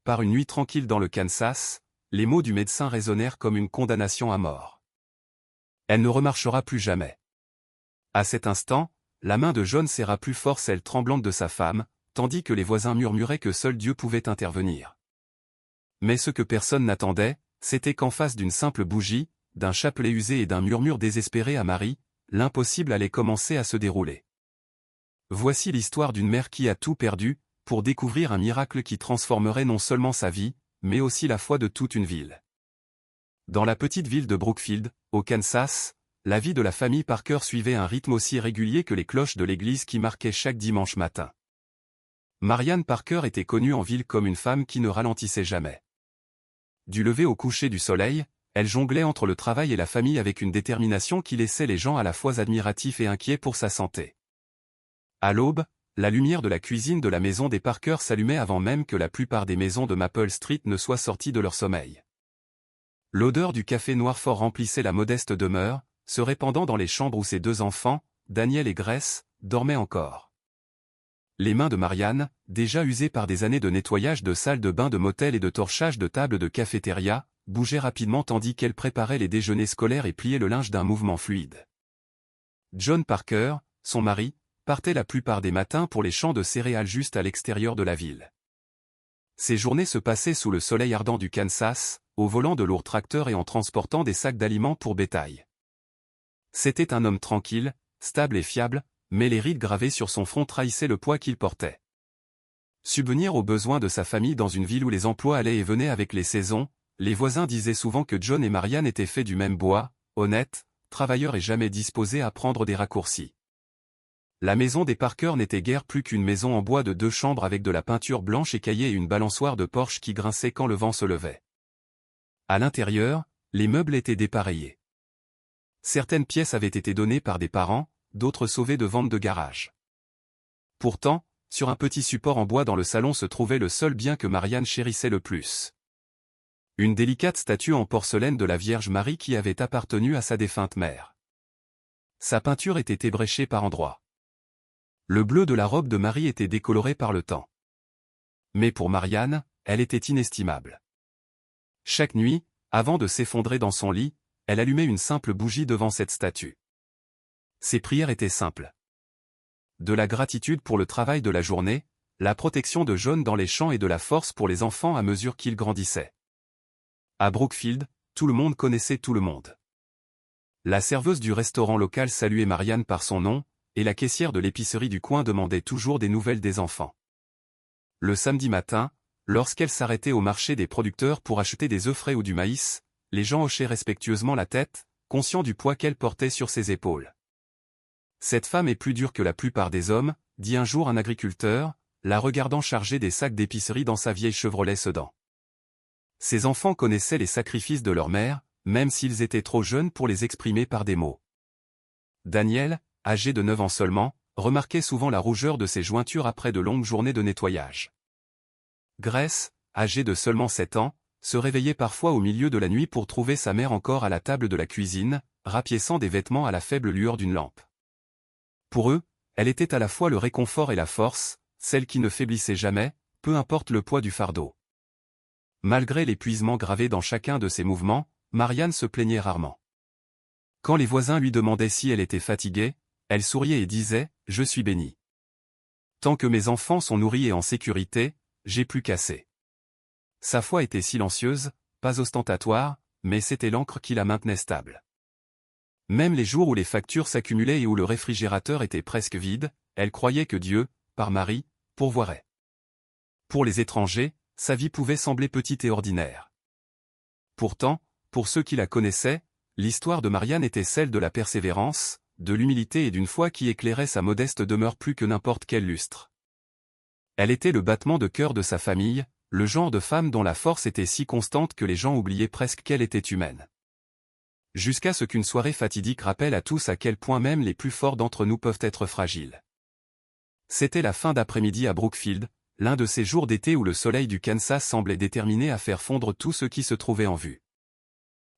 par une nuit tranquille dans le Kansas, les mots du médecin résonnèrent comme une condamnation à mort. Elle ne remarchera plus jamais. À cet instant, la main de John serra plus fort celle tremblante de sa femme, tandis que les voisins murmuraient que seul Dieu pouvait intervenir. Mais ce que personne n'attendait, c'était qu'en face d'une simple bougie, d'un chapelet usé et d'un murmure désespéré à Marie, l'impossible allait commencer à se dérouler. Voici l'histoire d'une mère qui a tout perdu, pour découvrir un miracle qui transformerait non seulement sa vie, mais aussi la foi de toute une ville. Dans la petite ville de Brookfield, au Kansas, la vie de la famille Parker suivait un rythme aussi régulier que les cloches de l'église qui marquaient chaque dimanche matin. Marianne Parker était connue en ville comme une femme qui ne ralentissait jamais. Du lever au coucher du soleil, elle jonglait entre le travail et la famille avec une détermination qui laissait les gens à la fois admiratifs et inquiets pour sa santé. À l'aube, la lumière de la cuisine de la maison des Parker s'allumait avant même que la plupart des maisons de Maple Street ne soient sorties de leur sommeil. L'odeur du café noir fort remplissait la modeste demeure, se répandant dans les chambres où ses deux enfants, Daniel et Grace, dormaient encore. Les mains de Marianne, déjà usées par des années de nettoyage de salles de bain de motel et de torchage de tables de cafétéria, bougeaient rapidement tandis qu'elle préparait les déjeuners scolaires et pliait le linge d'un mouvement fluide. John Parker, son mari, partait la plupart des matins pour les champs de céréales juste à l'extérieur de la ville. Ses journées se passaient sous le soleil ardent du Kansas, au volant de lourds tracteurs et en transportant des sacs d'aliments pour bétail. C'était un homme tranquille, stable et fiable, mais les rides gravées sur son front trahissaient le poids qu'il portait. Subvenir aux besoins de sa famille dans une ville où les emplois allaient et venaient avec les saisons, les voisins disaient souvent que John et Marianne étaient faits du même bois, honnêtes, travailleurs et jamais disposés à prendre des raccourcis. La maison des Parker n'était guère plus qu'une maison en bois de 2 chambres avec de la peinture blanche écaillée et une balançoire de Porsche qui grinçait quand le vent se levait. À l'intérieur, les meubles étaient dépareillés. Certaines pièces avaient été données par des parents, d'autres sauvées de ventes de garage. Pourtant, sur un petit support en bois dans le salon se trouvait le seul bien que Marianne chérissait le plus. Une délicate statue en porcelaine de la Vierge Marie qui avait appartenu à sa défunte mère. Sa peinture était ébréchée par endroits. Le bleu de la robe de Marie était décoloré par le temps. Mais pour Marianne, elle était inestimable. Chaque nuit, avant de s'effondrer dans son lit, elle allumait une simple bougie devant cette statue. Ses prières étaient simples. De la gratitude pour le travail de la journée, la protection de John dans les champs et de la force pour les enfants à mesure qu'ils grandissaient. À Brookfield, tout le monde connaissait tout le monde. La serveuse du restaurant local saluait Marianne par son nom, et la caissière de l'épicerie du coin demandait toujours des nouvelles des enfants. Le samedi matin, lorsqu'elle s'arrêtait au marché des producteurs pour acheter des œufs frais ou du maïs, les gens hochaient respectueusement la tête, conscients du poids qu'elle portait sur ses épaules. Cette femme est plus dure que la plupart des hommes, dit un jour un agriculteur, la regardant charger des sacs d'épicerie dans sa vieille Chevrolet Sedan. Ses enfants connaissaient les sacrifices de leur mère, même s'ils étaient trop jeunes pour les exprimer par des mots. Daniel, âgé de 9 ans seulement, remarquait souvent la rougeur de ses jointures après de longues journées de nettoyage. Grace, âgée de seulement 7 ans, se réveillait parfois au milieu de la nuit pour trouver sa mère encore à la table de la cuisine, rapiéçant des vêtements à la faible lueur d'une lampe. Pour eux, elle était à la fois le réconfort et la force, celle qui ne faiblissait jamais, peu importe le poids du fardeau. Malgré l'épuisement gravé dans chacun de ses mouvements, Marianne se plaignait rarement. Quand les voisins lui demandaient si elle était fatiguée, elle souriait et disait « Je suis bénie. Tant que mes enfants sont nourris et en sécurité, j'ai plus qu'assez. » Sa foi était silencieuse, pas ostentatoire, mais c'était l'encre qui la maintenait stable. Même les jours où les factures s'accumulaient et où le réfrigérateur était presque vide, elle croyait que Dieu, par Marie, pourvoirait. Pour les étrangers, sa vie pouvait sembler petite et ordinaire. Pourtant, pour ceux qui la connaissaient, l'histoire de Marianne était celle de la persévérance, de l'humilité et d'une foi qui éclairait sa modeste demeure plus que n'importe quel lustre. Elle était le battement de cœur de sa famille, le genre de femme dont la force était si constante que les gens oubliaient presque qu'elle était humaine. Jusqu'à ce qu'une soirée fatidique rappelle à tous à quel point même les plus forts d'entre nous peuvent être fragiles. C'était la fin d'après-midi à Brookfield, l'un de ces jours d'été où le soleil du Kansas semblait déterminé à faire fondre tout ce qui se trouvait en vue.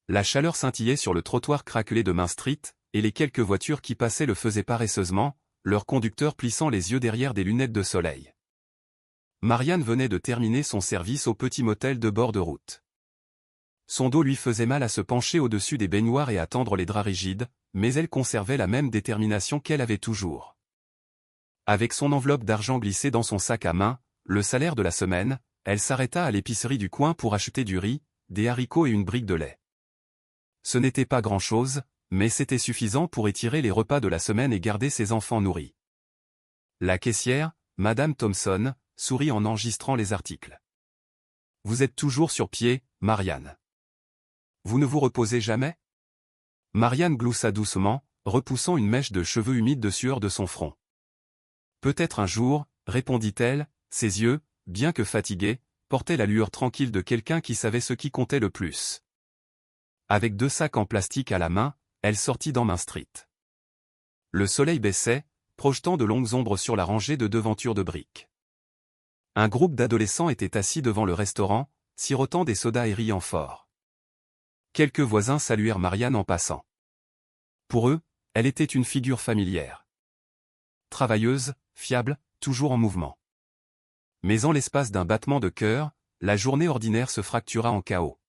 La chaleur scintillait sur le trottoir craquelé de Main Street, et les quelques voitures qui passaient le faisaient paresseusement, leurs conducteurs plissant les yeux derrière des lunettes de soleil. Marianne venait de terminer son service au petit motel de bord de route. Son dos lui faisait mal à se pencher au-dessus des baignoires et à tendre les draps rigides, mais elle conservait la même détermination qu'elle avait toujours. Avec son enveloppe d'argent glissée dans son sac à main, le salaire de la semaine, elle s'arrêta à l'épicerie du coin pour acheter du riz, des haricots et une brique de lait. Ce n'était pas grand-chose, mais c'était suffisant pour étirer les repas de la semaine et garder ses enfants nourris. La caissière, Madame Thompson, sourit en enregistrant les articles. « Vous êtes toujours sur pied, Marianne. Vous ne vous reposez jamais ?» Marianne gloussa doucement, repoussant une mèche de cheveux humides de sueur de son front. « Peut-être un jour, répondit-elle, ses yeux, bien que fatigués, portaient la lueur tranquille de quelqu'un qui savait ce qui comptait le plus. Avec 2 sacs en plastique à la main, elle sortit dans Main Street. Le soleil baissait, projetant de longues ombres sur la rangée de devantures de briques. Un groupe d'adolescents était assis devant le restaurant, sirotant des sodas et riant fort. Quelques voisins saluèrent Marianne en passant. Pour eux, elle était une figure familière. Travailleuse, fiable, toujours en mouvement. Mais en l'espace d'un battement de cœur, la journée ordinaire se fractura en chaos.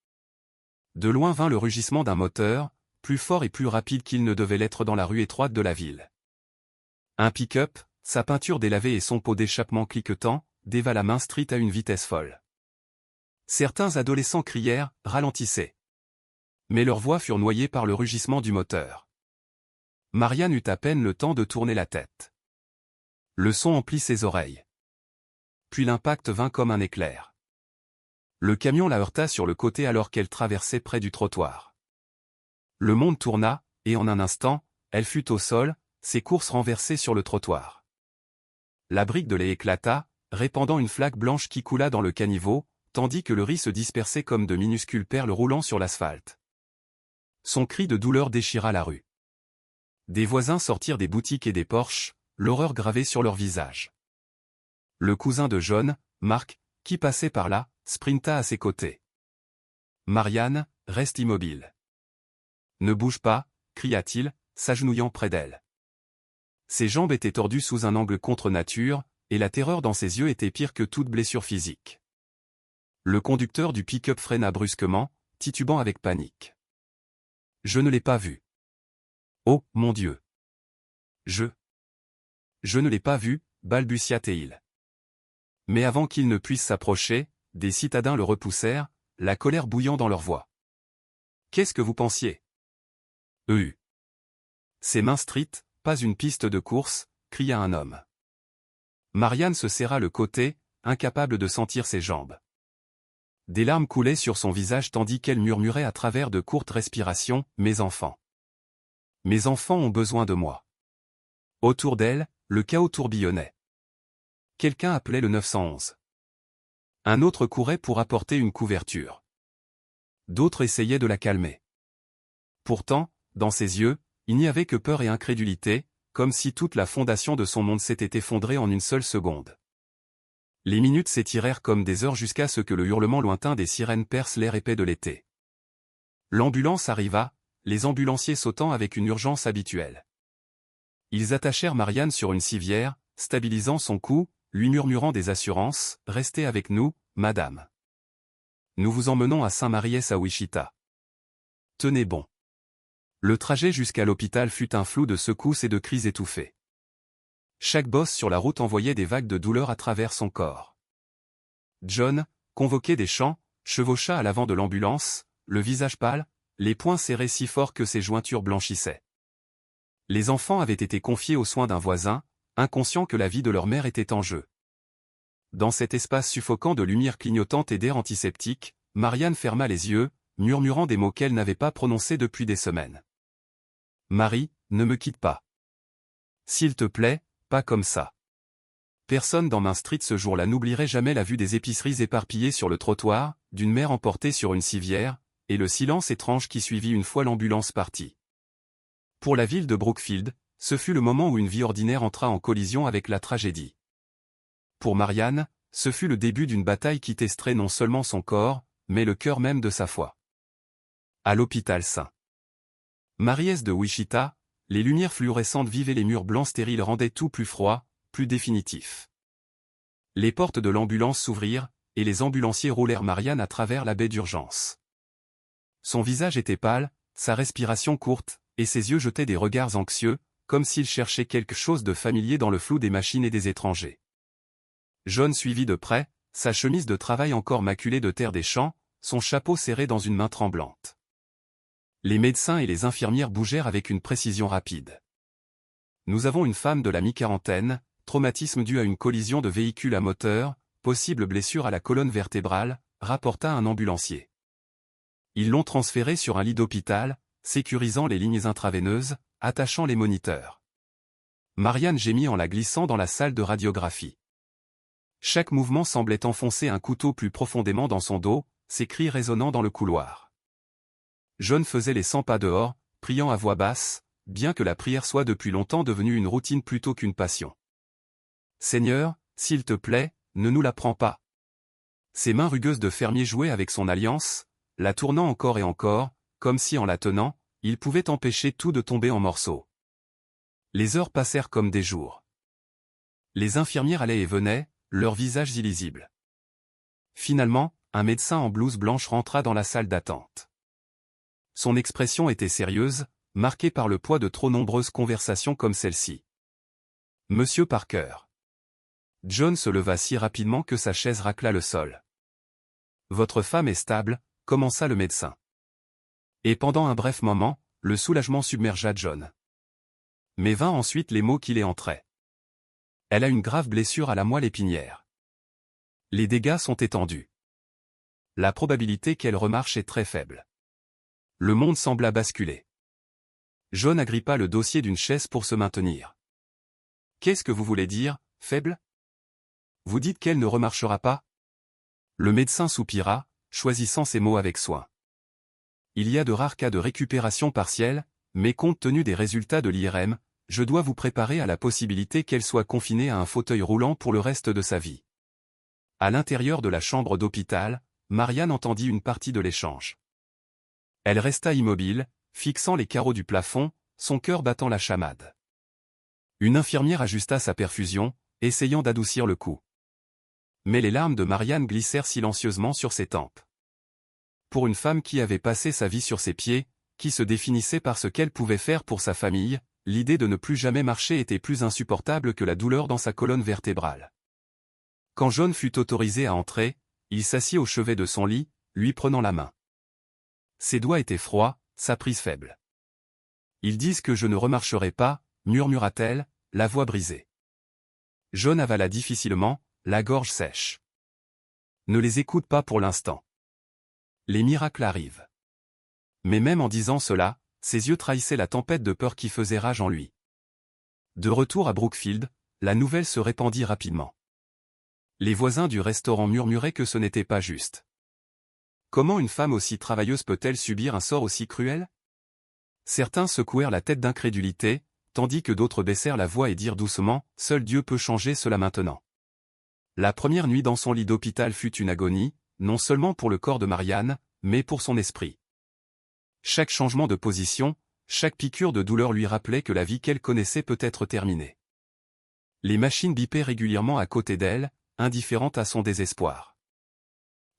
De loin vint le rugissement d'un moteur, plus fort et plus rapide qu'il ne devait l'être dans la rue étroite de la ville. Un pick-up, sa peinture délavée et son pot d'échappement cliquetant, dévala Main Street à une vitesse folle. Certains adolescents crièrent « Ralentissez !» Mais leurs voix furent noyées par le rugissement du moteur. Marianne eut à peine le temps de tourner la tête. Le son emplit ses oreilles. Puis l'impact vint comme un éclair. Le camion la heurta sur le côté alors qu'elle traversait près du trottoir. Le monde tourna, et en un instant, elle fut au sol, ses courses renversées sur le trottoir. La brique de lait éclata, répandant une flaque blanche qui coula dans le caniveau, tandis que le riz se dispersait comme de minuscules perles roulant sur l'asphalte. Son cri de douleur déchira la rue. Des voisins sortirent des boutiques et des porches, l'horreur gravée sur leurs visages. Le cousin de John, Mark, qui passait par là, sprinta à ses côtés. Marianne, reste immobile. Ne bouge pas, cria-t-il, s'agenouillant près d'elle. Ses jambes étaient tordues sous un angle contre nature, et la terreur dans ses yeux était pire que toute blessure physique. Le conducteur du pick-up freina brusquement, titubant avec panique. « Je ne l'ai pas vu. Oh, mon Dieu. Je ne l'ai pas vu, balbutia-t-il. Mais avant qu'il ne puisse s'approcher, des citadins le repoussèrent, la colère bouillant dans leur voix. « Qu'est-ce que vous pensiez ? » C'est Main Street, pas une piste de course, cria un homme. Marianne se serra le côté, incapable de sentir ses jambes. Des larmes coulaient sur son visage tandis qu'elle murmurait à travers de courtes respirations, « Mes enfants. Mes enfants ont besoin de moi. » Autour d'elle, le chaos tourbillonnait. Quelqu'un appelait le 911. Un autre courait pour apporter une couverture. D'autres essayaient de la calmer. Pourtant, dans ses yeux, il n'y avait que peur et incrédulité, comme si toute la fondation de son monde s'était effondrée en une seule seconde. Les minutes s'étirèrent comme des heures jusqu'à ce que le hurlement lointain des sirènes perce l'air épais de l'été. L'ambulance arriva, les ambulanciers sautant avec une urgence habituelle. Ils attachèrent Marianne sur une civière, stabilisant son cou, lui murmurant des assurances, « Restez avec nous, madame. Nous vous emmenons à Saint-Maries à Wichita. Tenez bon. » Le trajet jusqu'à l'hôpital fut un flou de secousses et de cris étouffés. Chaque bosse sur la route envoyait des vagues de douleur à travers son corps. John, convoqué des champs, chevaucha à l'avant de l'ambulance, le visage pâle, les poings serrés si fort que ses jointures blanchissaient. Les enfants avaient été confiés aux soins d'un voisin, inconscients que la vie de leur mère était en jeu. Dans cet espace suffocant de lumière clignotante et d'air antiseptique, Marianne ferma les yeux, murmurant des mots qu'elle n'avait pas prononcés depuis des semaines. « Marie, ne me quitte pas. S'il te plaît, pas comme ça. » Personne dans Main Street ce jour-là n'oublierait jamais la vue des épiceries éparpillées sur le trottoir, d'une mère emportée sur une civière, et le silence étrange qui suivit une fois l'ambulance partie. Pour la ville de Brookfield, ce fut le moment où une vie ordinaire entra en collision avec la tragédie. Pour Marianne, ce fut le début d'une bataille qui testerait non seulement son corps, mais le cœur même de sa foi. À l'hôpital St. Maries de Wichita, les lumières fluorescentes vives et les murs blancs stériles rendaient tout plus froid, plus définitif. Les portes de l'ambulance s'ouvrirent, et les ambulanciers roulèrent Marianne à travers la baie d'urgence. Son visage était pâle, sa respiration courte, et ses yeux jetaient des regards anxieux, comme s'il cherchait quelque chose de familier dans le flou des machines et des étrangers. John suivit de près, sa chemise de travail encore maculée de terre des champs, son chapeau serré dans une main tremblante. Les médecins et les infirmières bougèrent avec une précision rapide. Nous avons une femme de la mi-quarantaine, traumatisme dû à une collision de véhicule à moteur, possible blessure à la colonne vertébrale, rapporta un ambulancier. Ils l'ont transférée sur un lit d'hôpital, sécurisant les lignes intraveineuses, attachant les moniteurs. Marianne gémit en la glissant dans la salle de radiographie. Chaque mouvement semblait enfoncer un couteau plus profondément dans son dos, ses cris résonnant dans le couloir. John faisait les 100 pas dehors, priant à voix basse, bien que la prière soit depuis longtemps devenue une routine plutôt qu'une passion. « Seigneur, s'il te plaît, ne nous la prends pas. » Ses mains rugueuses de fermier jouaient avec son alliance, la tournant encore et encore, comme si en la tenant, il pouvait empêcher tout de tomber en morceaux. Les heures passèrent comme des jours. Les infirmières allaient et venaient, leurs visages illisibles. Finalement, un médecin en blouse blanche rentra dans la salle d'attente. Son expression était sérieuse, marquée par le poids de trop nombreuses conversations comme celle-ci. « Monsieur Parker. » John se leva si rapidement que sa chaise racla le sol. « Votre femme est stable », commença le médecin. Et pendant un bref moment, le soulagement submergea John. Mais vint ensuite les mots qui les entraient. « Elle a une grave blessure à la moelle épinière. Les dégâts sont étendus. La probabilité qu'elle remarche est très faible. » Le monde sembla basculer. John agrippa le dossier d'une chaise pour se maintenir. « Qu'est-ce que vous voulez dire, faible ? Vous dites qu'elle ne remarchera pas ? » Le médecin soupira, choisissant ses mots avec soin. « Il y a de rares cas de récupération partielle, mais compte tenu des résultats de l'IRM, je dois vous préparer à la possibilité qu'elle soit confinée à un fauteuil roulant pour le reste de sa vie. » À l'intérieur de la chambre d'hôpital, Marianne entendit une partie de l'échange. Elle resta immobile, fixant les carreaux du plafond, son cœur battant la chamade. Une infirmière ajusta sa perfusion, essayant d'adoucir le coup. Mais les larmes de Marianne glissèrent silencieusement sur ses tempes. Pour une femme qui avait passé sa vie sur ses pieds, qui se définissait par ce qu'elle pouvait faire pour sa famille, l'idée de ne plus jamais marcher était plus insupportable que la douleur dans sa colonne vertébrale. Quand John fut autorisé à entrer, il s'assit au chevet de son lit, lui prenant la main. Ses doigts étaient froids, sa prise faible. « Ils disent que je ne remarcherai pas, » murmura-t-elle, la voix brisée. John avala difficilement, la gorge sèche. « Ne les écoute pas pour l'instant. Les miracles arrivent. » Mais même en disant cela, ses yeux trahissaient la tempête de peur qui faisait rage en lui. De retour à Brookfield, la nouvelle se répandit rapidement. Les voisins du restaurant murmuraient que ce n'était pas juste. Comment une femme aussi travailleuse peut-elle subir un sort aussi cruel ? Certains secouèrent la tête d'incrédulité, tandis que d'autres baissèrent la voix et dirent doucement « Seul Dieu peut changer cela maintenant ». La première nuit dans son lit d'hôpital fut une agonie, non seulement pour le corps de Marianne, mais pour son esprit. Chaque changement de position, chaque piqûre de douleur lui rappelait que la vie qu'elle connaissait peut être terminée. Les machines bipaient régulièrement à côté d'elle, indifférentes à son désespoir.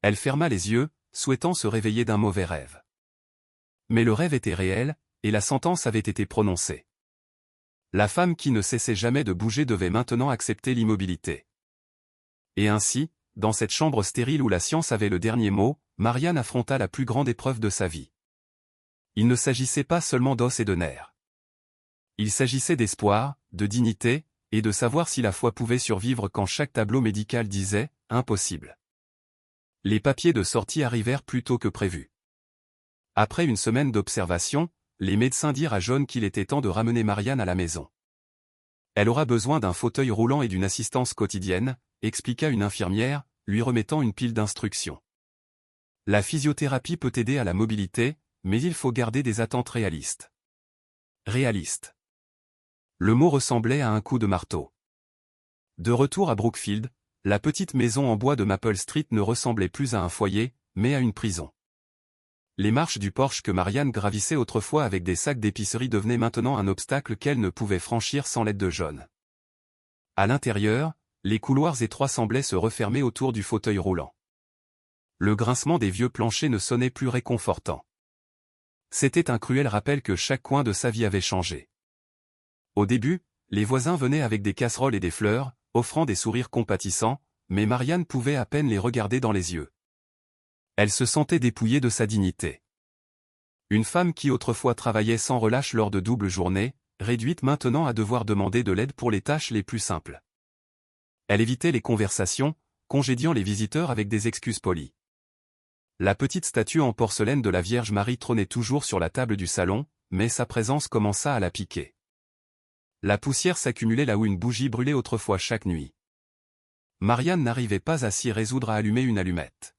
Elle ferma les yeux, souhaitant se réveiller d'un mauvais rêve. Mais le rêve était réel, et la sentence avait été prononcée. La femme qui ne cessait jamais de bouger devait maintenant accepter l'immobilité. Et ainsi, dans cette chambre stérile où la science avait le dernier mot, Marianne affronta la plus grande épreuve de sa vie. Il ne s'agissait pas seulement d'os et de nerfs. Il s'agissait d'espoir, de dignité, et de savoir si la foi pouvait survivre quand chaque tableau médical disait « impossible ». Les papiers de sortie arrivèrent plus tôt que prévu. Après une semaine d'observation, les médecins dirent à John qu'il était temps de ramener Marianne à la maison. Elle aura besoin d'un fauteuil roulant et d'une assistance quotidienne, expliqua une infirmière, lui remettant une pile d'instructions. La physiothérapie peut aider à la mobilité, mais il faut garder des attentes réalistes. Réaliste. Le mot ressemblait à un coup de marteau. De retour à Brookfield, la petite maison en bois de Maple Street ne ressemblait plus à un foyer, mais à une prison. Les marches du porche que Marianne gravissait autrefois avec des sacs d'épicerie devenaient maintenant un obstacle qu'elle ne pouvait franchir sans l'aide de John. À l'intérieur, les couloirs étroits semblaient se refermer autour du fauteuil roulant. Le grincement des vieux planchers ne sonnait plus réconfortant. C'était un cruel rappel que chaque coin de sa vie avait changé. Au début, les voisins venaient avec des casseroles et des fleurs, offrant des sourires compatissants, mais Marianne pouvait à peine les regarder dans les yeux. Elle se sentait dépouillée de sa dignité. Une femme qui autrefois travaillait sans relâche lors de doubles journées, réduite maintenant à devoir demander de l'aide pour les tâches les plus simples. Elle évitait les conversations, congédiant les visiteurs avec des excuses polies. La petite statue en porcelaine de la Vierge Marie trônait toujours sur la table du salon, mais sa présence commença à la piquer. La poussière s'accumulait là où une bougie brûlait autrefois chaque nuit. Marianne n'arrivait pas à s'y résoudre à allumer une allumette.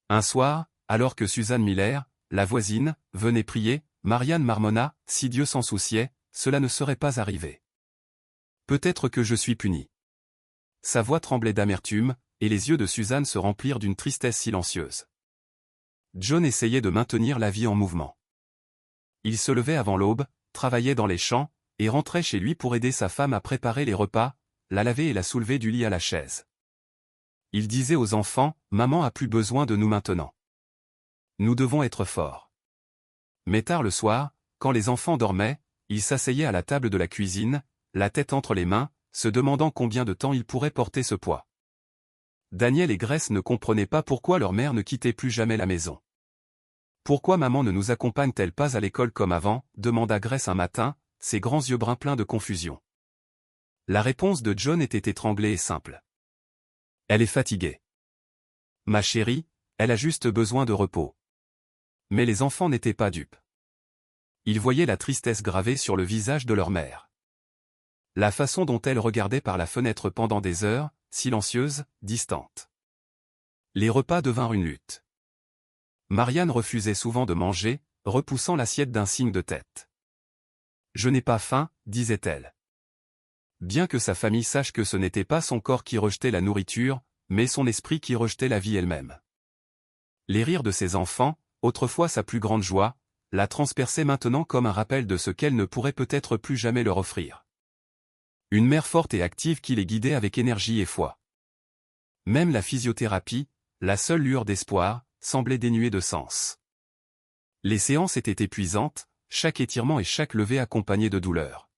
Un soir, alors que Suzanne Miller, la voisine, venait prier, Marianne marmonna, si Dieu s'en souciait, cela ne serait pas arrivé. Peut-être que je suis punie. Sa voix tremblait d'amertume, et les yeux de Suzanne se remplirent d'une tristesse silencieuse. John essayait de maintenir la vie en mouvement. Il se levait avant l'aube, travaillait dans les champs, et rentrait chez lui pour aider sa femme à préparer les repas, la laver et la soulever du lit à la chaise. Il disait aux enfants, « Maman a plus besoin de nous maintenant. Nous devons être forts. » Mais tard le soir, quand les enfants dormaient, il s'asseyait à la table de la cuisine, la tête entre les mains, se demandant combien de temps il pourrait porter ce poids. Daniel et Grace ne comprenaient pas pourquoi leur mère ne quittait plus jamais la maison. « Pourquoi maman ne nous accompagne-t-elle pas à l'école comme avant ?» demanda Grace un matin, ses grands yeux bruns pleins de confusion. La réponse de John était étranglée et simple. « Elle est fatiguée. Ma chérie, elle a juste besoin de repos. » Mais les enfants n'étaient pas dupes. Ils voyaient la tristesse gravée sur le visage de leur mère. La façon dont elle regardait par la fenêtre pendant des heures, silencieuse, distante. Les repas devinrent une lutte. Marianne refusait souvent de manger, repoussant l'assiette d'un signe de tête. « Je n'ai pas faim, disait-elle. » Bien que sa famille sache que ce n'était pas son corps qui rejetait la nourriture, mais son esprit qui rejetait la vie elle-même. Les rires de ses enfants, autrefois sa plus grande joie, la transperçaient maintenant comme un rappel de ce qu'elle ne pourrait peut-être plus jamais leur offrir. Une mère forte et active qui les guidait avec énergie et foi. Même la physiothérapie, la seule lueur d'espoir, semblait dénuée de sens. Les séances étaient épuisantes, chaque étirement et chaque levée accompagné de douleur.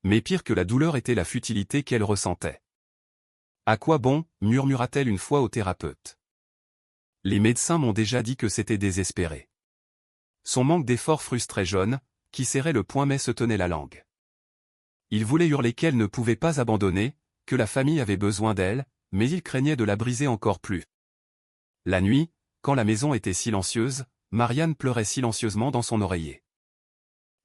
Mais pire que la douleur était la futilité qu'elle ressentait. « À quoi bon ?» murmura-t-elle une fois au thérapeute. « Les médecins m'ont déjà dit que c'était désespéré. » Son manque d'effort frustrait John, qui serrait le poing mais se tenait la langue. Il voulait hurler qu'elle ne pouvait pas abandonner, que la famille avait besoin d'elle, mais il craignait de la briser encore plus. La nuit, quand la maison était silencieuse, Marianne pleurait silencieusement dans son oreiller.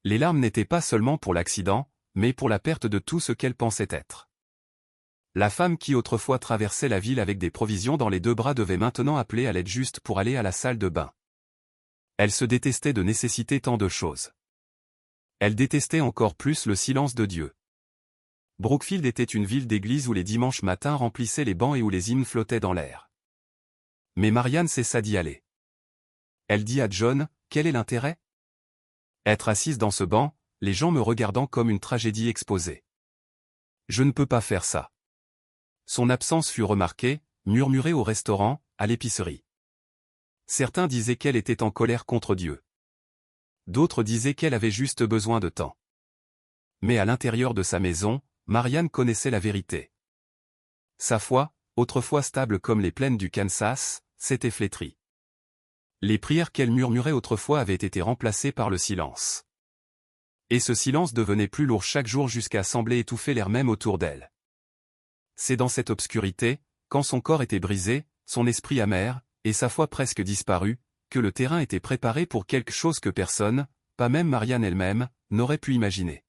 Les larmes n'étaient pas seulement pour l'accident, mais pour la perte de tout ce qu'elle pensait être. La femme qui autrefois traversait la ville avec des provisions dans les deux bras devait maintenant appeler à l'aide juste pour aller à la salle de bain. Elle se détestait de nécessiter tant de choses. Elle détestait encore plus le silence de Dieu. Brookfield était une ville d'église où les dimanches matins remplissaient les bancs et où les hymnes flottaient dans l'air. Mais Marianne cessa d'y aller. Elle dit à John, « Quel est l'intérêt ? Être assise dans ce banc, les gens me regardant comme une tragédie exposée. Je ne peux pas faire ça. » Son absence fut remarquée, murmurée au restaurant, à l'épicerie. Certains disaient qu'elle était en colère contre Dieu. D'autres disaient qu'elle avait juste besoin de temps. Mais à l'intérieur de sa maison, Marianne connaissait la vérité. Sa foi, autrefois stable comme les plaines du Kansas, s'était flétrie. Les prières qu'elle murmurait autrefois avaient été remplacées par le silence. Et ce silence devenait plus lourd chaque jour jusqu'à sembler étouffer l'air même autour d'elle. C'est dans cette obscurité, quand son corps était brisé, son esprit amer, et sa foi presque disparue, que le terrain était préparé pour quelque chose que personne, pas même Marianne elle-même, n'aurait pu imaginer.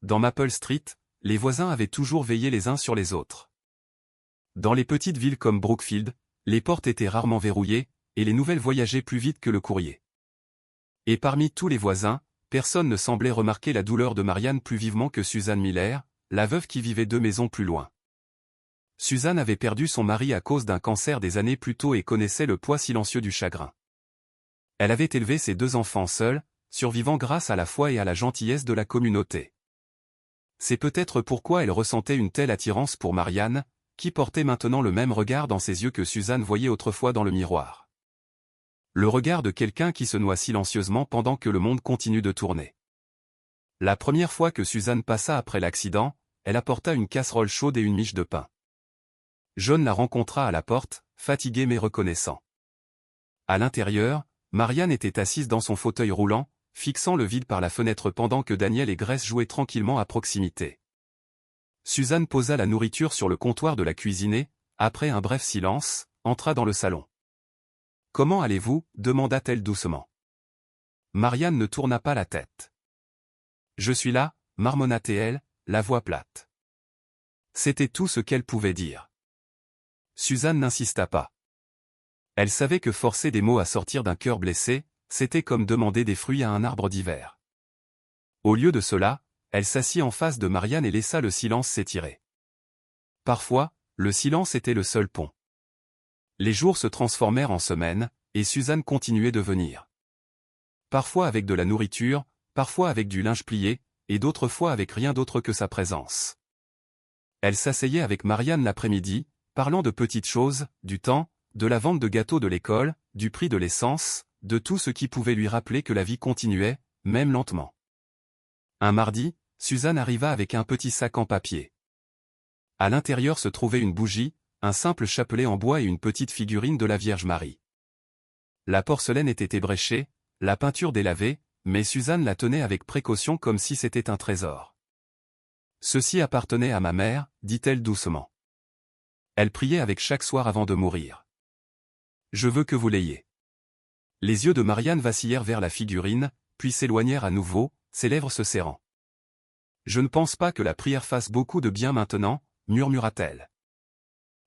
Dans Maple Street, les voisins avaient toujours veillé les uns sur les autres. Dans les petites villes comme Brookfield, les portes étaient rarement verrouillées, et les nouvelles voyageaient plus vite que le courrier. Et parmi tous les voisins, personne ne semblait remarquer la douleur de Marianne plus vivement que Suzanne Miller, la veuve qui vivait 2 maisons plus loin. Suzanne avait perdu son mari à cause d'un cancer des années plus tôt et connaissait le poids silencieux du chagrin. Elle avait élevé ses 2 enfants seule, survivant grâce à la foi et à la gentillesse de la communauté. C'est peut-être pourquoi elle ressentait une telle attirance pour Marianne, qui portait maintenant le même regard dans ses yeux que Suzanne voyait autrefois dans le miroir. Le regard de quelqu'un qui se noie silencieusement pendant que le monde continue de tourner. La première fois que Suzanne passa après l'accident, elle apporta une casserole chaude et une miche de pain. John la rencontra à la porte, fatigué mais reconnaissant. À l'intérieur, Marianne était assise dans son fauteuil roulant, fixant le vide par la fenêtre pendant que Daniel et Grace jouaient tranquillement à proximité. Suzanne posa la nourriture sur le comptoir de la cuisine et, après un bref silence, entra dans le salon. « Comment allez-vous » demanda-t-elle doucement. Marianne ne tourna pas la tête. « Je suis là » marmonna-t-elle, la voix plate. C'était tout ce qu'elle pouvait dire. Suzanne n'insista pas. Elle savait que forcer des mots à sortir d'un cœur blessé, c'était comme demander des fruits à un arbre d'hiver. Au lieu de cela, elle s'assit en face de Marianne et laissa le silence s'étirer. Parfois, le silence était le seul pont. Les jours se transformèrent en semaines, et Suzanne continuait de venir. Parfois avec de la nourriture, parfois avec du linge plié, et d'autres fois avec rien d'autre que sa présence. Elle s'asseyait avec Marianne l'après-midi, parlant de petites choses, du temps, de la vente de gâteaux de l'école, du prix de l'essence, de tout ce qui pouvait lui rappeler que la vie continuait, même lentement. Un mardi, Suzanne arriva avec un petit sac en papier. À l'intérieur se trouvait une bougie, un simple chapelet en bois et une petite figurine de la Vierge Marie. La porcelaine était ébréchée, la peinture délavée, mais Suzanne la tenait avec précaution comme si c'était un trésor. « Ceci appartenait à ma mère » dit-elle doucement. Elle priait avec chaque soir avant de mourir. « Je veux que vous l'ayez. » Les yeux de Marianne vacillèrent vers la figurine, puis s'éloignèrent à nouveau, ses lèvres se serrant. « Je ne pense pas que la prière fasse beaucoup de bien maintenant, » murmura-t-elle.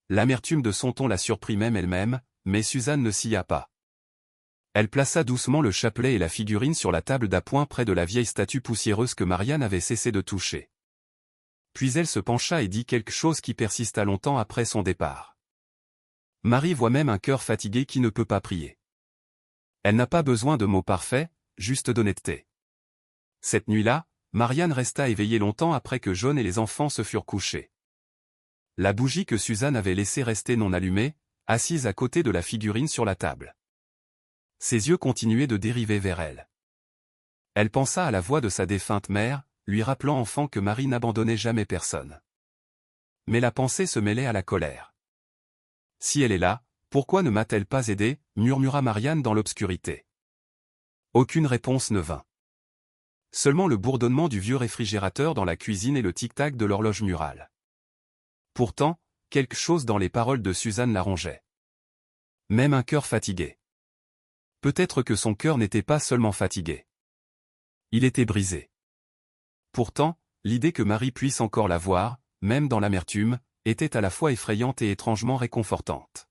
L'amertume de son ton la surprit même elle-même, mais Suzanne ne s'y a pas. Elle plaça doucement le chapelet et la figurine sur la table d'appoint près de la vieille statue poussiéreuse que Marianne avait cessé de toucher. Puis elle se pencha et dit quelque chose qui persista longtemps après son départ. Marie voit même un cœur fatigué qui ne peut pas prier. Elle n'a pas besoin de mots parfaits, juste d'honnêteté. Cette nuit-là, Marianne resta éveillée longtemps après que John et les enfants se furent couchés. La bougie que Suzanne avait laissée rester non allumée, assise à côté de la figurine sur la table. Ses yeux continuaient de dériver vers elle. Elle pensa à la voix de sa défunte mère, lui rappelant enfant que Marie n'abandonnait jamais personne. Mais la pensée se mêlait à la colère. « Si elle est là, pourquoi ne m'a-t-elle pas aidée » murmura Marianne dans l'obscurité. Aucune réponse ne vint. Seulement le bourdonnement du vieux réfrigérateur dans la cuisine et le tic-tac de l'horloge murale. Pourtant, quelque chose dans les paroles de Suzanne la rongeait. Même un cœur fatigué. Peut-être que son cœur n'était pas seulement fatigué. Il était brisé. Pourtant, l'idée que Marie puisse encore la voir, même dans l'amertume, était à la fois effrayante et étrangement réconfortante.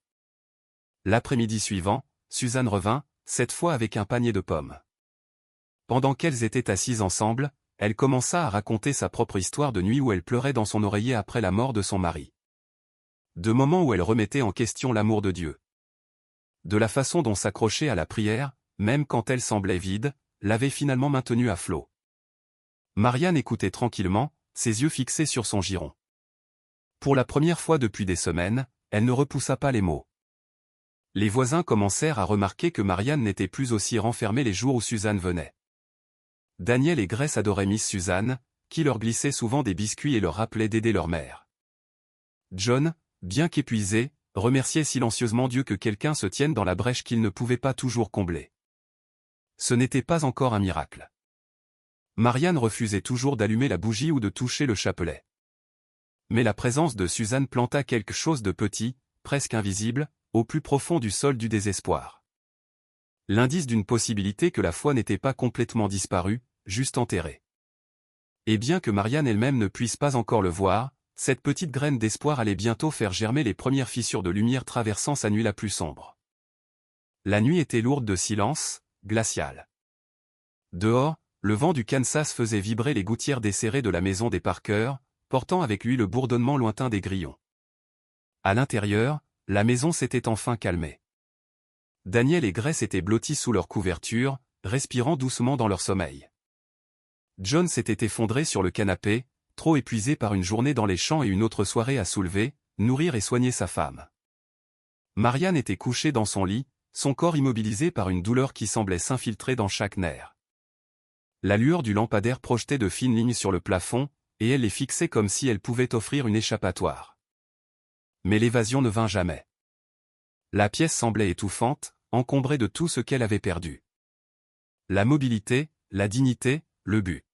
L'après-midi suivant, Suzanne revint, cette fois avec un panier de pommes. Pendant qu'elles étaient assises ensemble, elle commença à raconter sa propre histoire de nuit où elle pleurait dans son oreiller après la mort de son mari. De moments où elle remettait en question l'amour de Dieu. De la façon dont s'accrocher à la prière, même quand elle semblait vide, l'avait finalement maintenue à flot. Marianne écoutait tranquillement, ses yeux fixés sur son giron. Pour la première fois depuis des semaines, elle ne repoussa pas les mots. Les voisins commencèrent à remarquer que Marianne n'était plus aussi renfermée les jours où Suzanne venait. Daniel et Grace adoraient Miss Suzanne, qui leur glissait souvent des biscuits et leur rappelait d'aider leur mère. John, bien qu'épuisé, remerciait silencieusement Dieu que quelqu'un se tienne dans la brèche qu'il ne pouvait pas toujours combler. Ce n'était pas encore un miracle. Marianne refusait toujours d'allumer la bougie ou de toucher le chapelet. Mais la présence de Suzanne planta quelque chose de petit, presque invisible, au plus profond du sol du désespoir. L'indice d'une possibilité que la foi n'était pas complètement disparue, juste enterrée. Et bien que Marianne elle-même ne puisse pas encore le voir, cette petite graine d'espoir allait bientôt faire germer les premières fissures de lumière traversant sa nuit la plus sombre. La nuit était lourde de silence, glaciale. Dehors, le vent du Kansas faisait vibrer les gouttières desserrées de la maison des Parker, portant avec lui le bourdonnement lointain des grillons. À l'intérieur, la maison s'était enfin calmée. Daniel et Grace étaient blottis sous leur couverture, respirant doucement dans leur sommeil. John s'était effondré sur le canapé, trop épuisé par une journée dans les champs et une autre soirée à soulever, nourrir et soigner sa femme. Marianne était couchée dans son lit, son corps immobilisé par une douleur qui semblait s'infiltrer dans chaque nerf. La lueur du lampadaire projetait de fines lignes sur le plafond, et elle les fixait comme si elle pouvait offrir une échappatoire. Mais l'évasion ne vint jamais. La pièce semblait étouffante, encombrée de tout ce qu'elle avait perdu. La mobilité, la dignité, le but.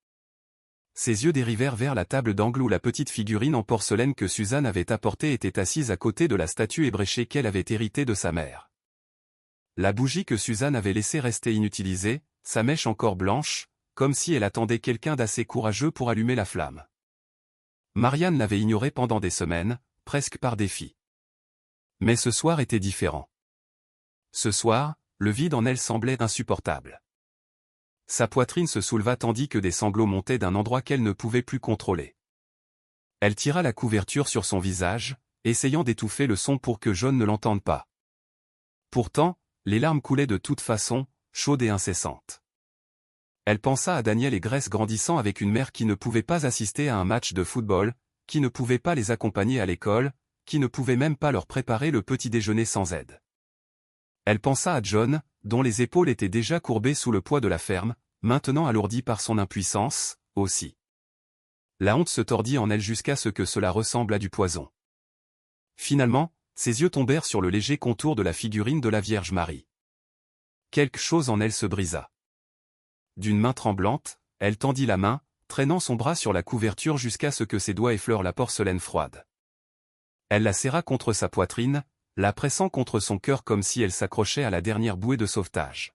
Ses yeux dérivèrent vers la table d'angle où la petite figurine en porcelaine que Suzanne avait apportée était assise à côté de la statue ébréchée qu'elle avait héritée de sa mère. La bougie que Suzanne avait laissée rester inutilisée, sa mèche encore blanche, comme si elle attendait quelqu'un d'assez courageux pour allumer la flamme. Marianne l'avait ignorée pendant des semaines, presque par défi. Mais ce soir était différent. Ce soir, le vide en elle semblait insupportable. Sa poitrine se souleva tandis que des sanglots montaient d'un endroit qu'elle ne pouvait plus contrôler. Elle tira la couverture sur son visage, essayant d'étouffer le son pour que John ne l'entende pas. Pourtant, les larmes coulaient de toute façon, chaudes et incessantes. Elle pensa à Daniel et Grace grandissant avec une mère qui ne pouvait pas assister à un match de football, qui ne pouvait pas les accompagner à l'école, qui ne pouvait même pas leur préparer le petit déjeuner sans aide. Elle pensa à John, dont les épaules étaient déjà courbées sous le poids de la ferme, maintenant alourdi par son impuissance, aussi. La honte se tordit en elle jusqu'à ce que cela ressemble à du poison. Finalement, ses yeux tombèrent sur le léger contour de la figurine de la Vierge Marie. Quelque chose en elle se brisa. D'une main tremblante, elle tendit la main, traînant son bras sur la couverture jusqu'à ce que ses doigts effleurent la porcelaine froide. Elle la serra contre sa poitrine, la pressant contre son cœur comme si elle s'accrochait à la dernière bouée de sauvetage.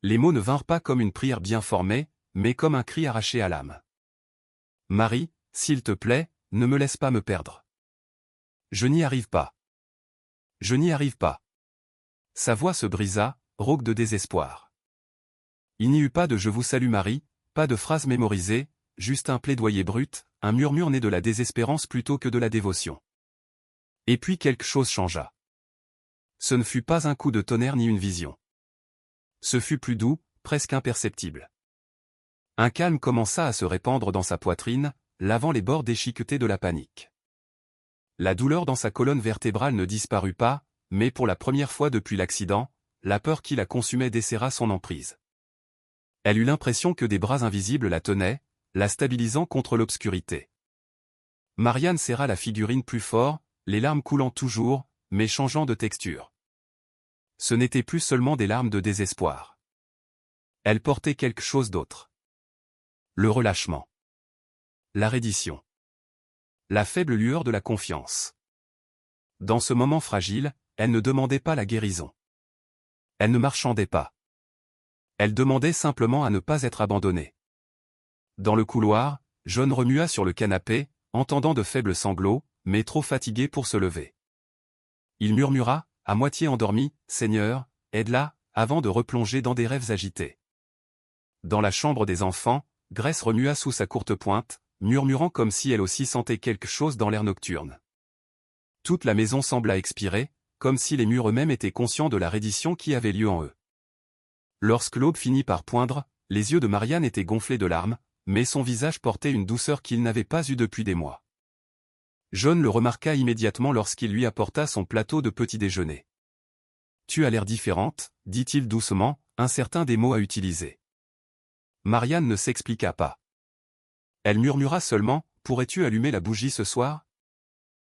Les mots ne vinrent pas comme une prière bien formée, mais comme un cri arraché à l'âme. « Marie, s'il te plaît, ne me laisse pas me perdre. Je n'y arrive pas. Je n'y arrive pas. » Sa voix se brisa, rauque de désespoir. Il n'y eut pas de « Je vous salue Marie », pas de phrase mémorisée, juste un plaidoyer brut, un murmure né de la désespérance plutôt que de la dévotion. Et puis quelque chose changea. Ce ne fut pas un coup de tonnerre ni une vision. Ce fut plus doux, presque imperceptible. Un calme commença à se répandre dans sa poitrine, lavant les bords déchiquetés de la panique. La douleur dans sa colonne vertébrale ne disparut pas, mais pour la première fois depuis l'accident, la peur qui la consumait desserra son emprise. Elle eut l'impression que des bras invisibles la tenaient, la stabilisant contre l'obscurité. Marianne serra la figurine plus fort, les larmes coulant toujours, mais changeant de texture. Ce n'était plus seulement des larmes de désespoir. Elles portaient quelque chose d'autre. Le relâchement. La reddition. La faible lueur de la confiance. Dans ce moment fragile, elle ne demandait pas la guérison. Elle ne marchandait pas. Elle demandait simplement à ne pas être abandonnée. Dans le couloir, John remua sur le canapé, entendant de faibles sanglots, mais trop fatigué pour se lever. Il murmura, à moitié endormi, « Seigneur, aide-la », avant de replonger dans des rêves agités. Dans la chambre des enfants, Grace remua sous sa courte pointe, murmurant comme si elle aussi sentait quelque chose dans l'air nocturne. Toute la maison sembla expirer, comme si les murs eux-mêmes étaient conscients de la reddition qui avait lieu en eux. Lorsque l'aube finit par poindre, les yeux de Marianne étaient gonflés de larmes, mais son visage portait une douceur qu'il n'avait pas eue depuis des mois. John le remarqua immédiatement lorsqu'il lui apporta son plateau de petit déjeuner. « Tu as l'air différente », dit-il doucement, incertain des mots à utiliser. Marianne ne s'expliqua pas. Elle murmura seulement, « Pourrais-tu allumer la bougie ce soir ?»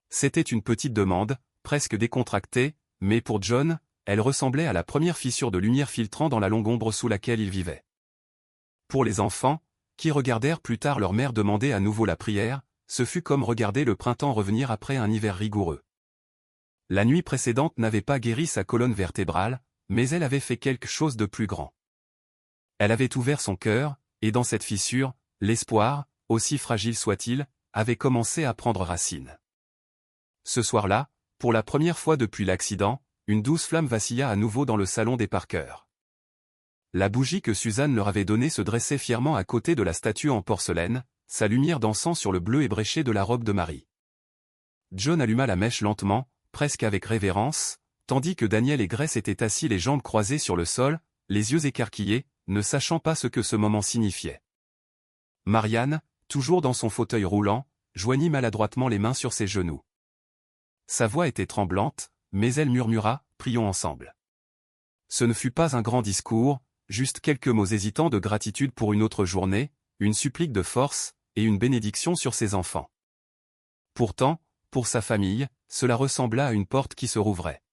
C'était une petite demande, presque décontractée, mais pour John, elle ressemblait à la première fissure de lumière filtrant dans la longue ombre sous laquelle il vivait. Pour les enfants, qui regardèrent plus tard leur mère demander à nouveau la prière, ce fut comme regarder le printemps revenir après un hiver rigoureux. La nuit précédente n'avait pas guéri sa colonne vertébrale, mais elle avait fait quelque chose de plus grand. Elle avait ouvert son cœur, et dans cette fissure, l'espoir, aussi fragile soit-il, avait commencé à prendre racine. Ce soir-là, pour la première fois depuis l'accident, une douce flamme vacilla à nouveau dans le salon des Parker. La bougie que Suzanne leur avait donnée se dressait fièrement à côté de la statue en porcelaine, sa lumière dansant sur le bleu ébréché de la robe de Marie. John alluma la mèche lentement, presque avec révérence, tandis que Daniel et Grace étaient assis les jambes croisées sur le sol, les yeux écarquillés, ne sachant pas ce que ce moment signifiait. « Marianne, toujours dans son fauteuil roulant, joignit maladroitement les mains sur ses genoux. Sa voix était tremblante, mais elle murmura, « Prions ensemble ». Ce ne fut pas un grand discours, juste quelques mots hésitants de gratitude pour une autre journée, une supplique de force, et une bénédiction sur ses enfants. Pourtant, pour sa famille, cela ressembla à une porte qui se rouvrait.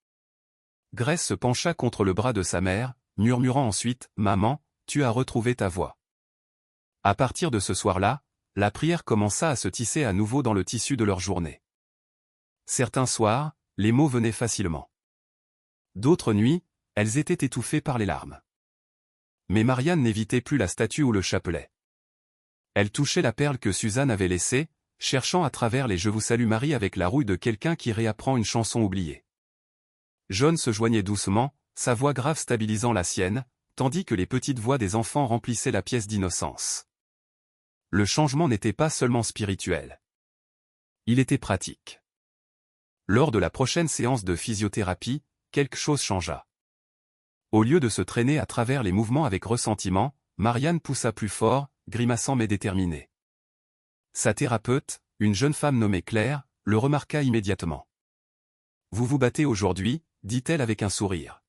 Grace se pencha contre le bras de sa mère, murmurant ensuite, « Maman, tu as retrouvé ta voix ». À partir de ce soir-là, la prière commença à se tisser à nouveau dans le tissu de leur journée. Certains soirs, les mots venaient facilement. D'autres nuits, elles étaient étouffées par les larmes. Mais Marianne n'évitait plus la statue ou le chapelet. Elle touchait la perle que Suzanne avait laissée, cherchant à travers les « Je vous salue Marie » avec la rouille de quelqu'un qui réapprend une chanson oubliée. John se joignait doucement, sa voix grave stabilisant la sienne, tandis que les petites voix des enfants remplissaient la pièce d'innocence. Le changement n'était pas seulement spirituel. Il était pratique. Lors de la prochaine séance de physiothérapie, quelque chose changea. Au lieu de se traîner à travers les mouvements avec ressentiment, Marianne poussa plus fort, grimaçant mais déterminée. Sa thérapeute, une jeune femme nommée Claire, le remarqua immédiatement. « Vous vous battez aujourd'hui » dit-elle avec un sourire.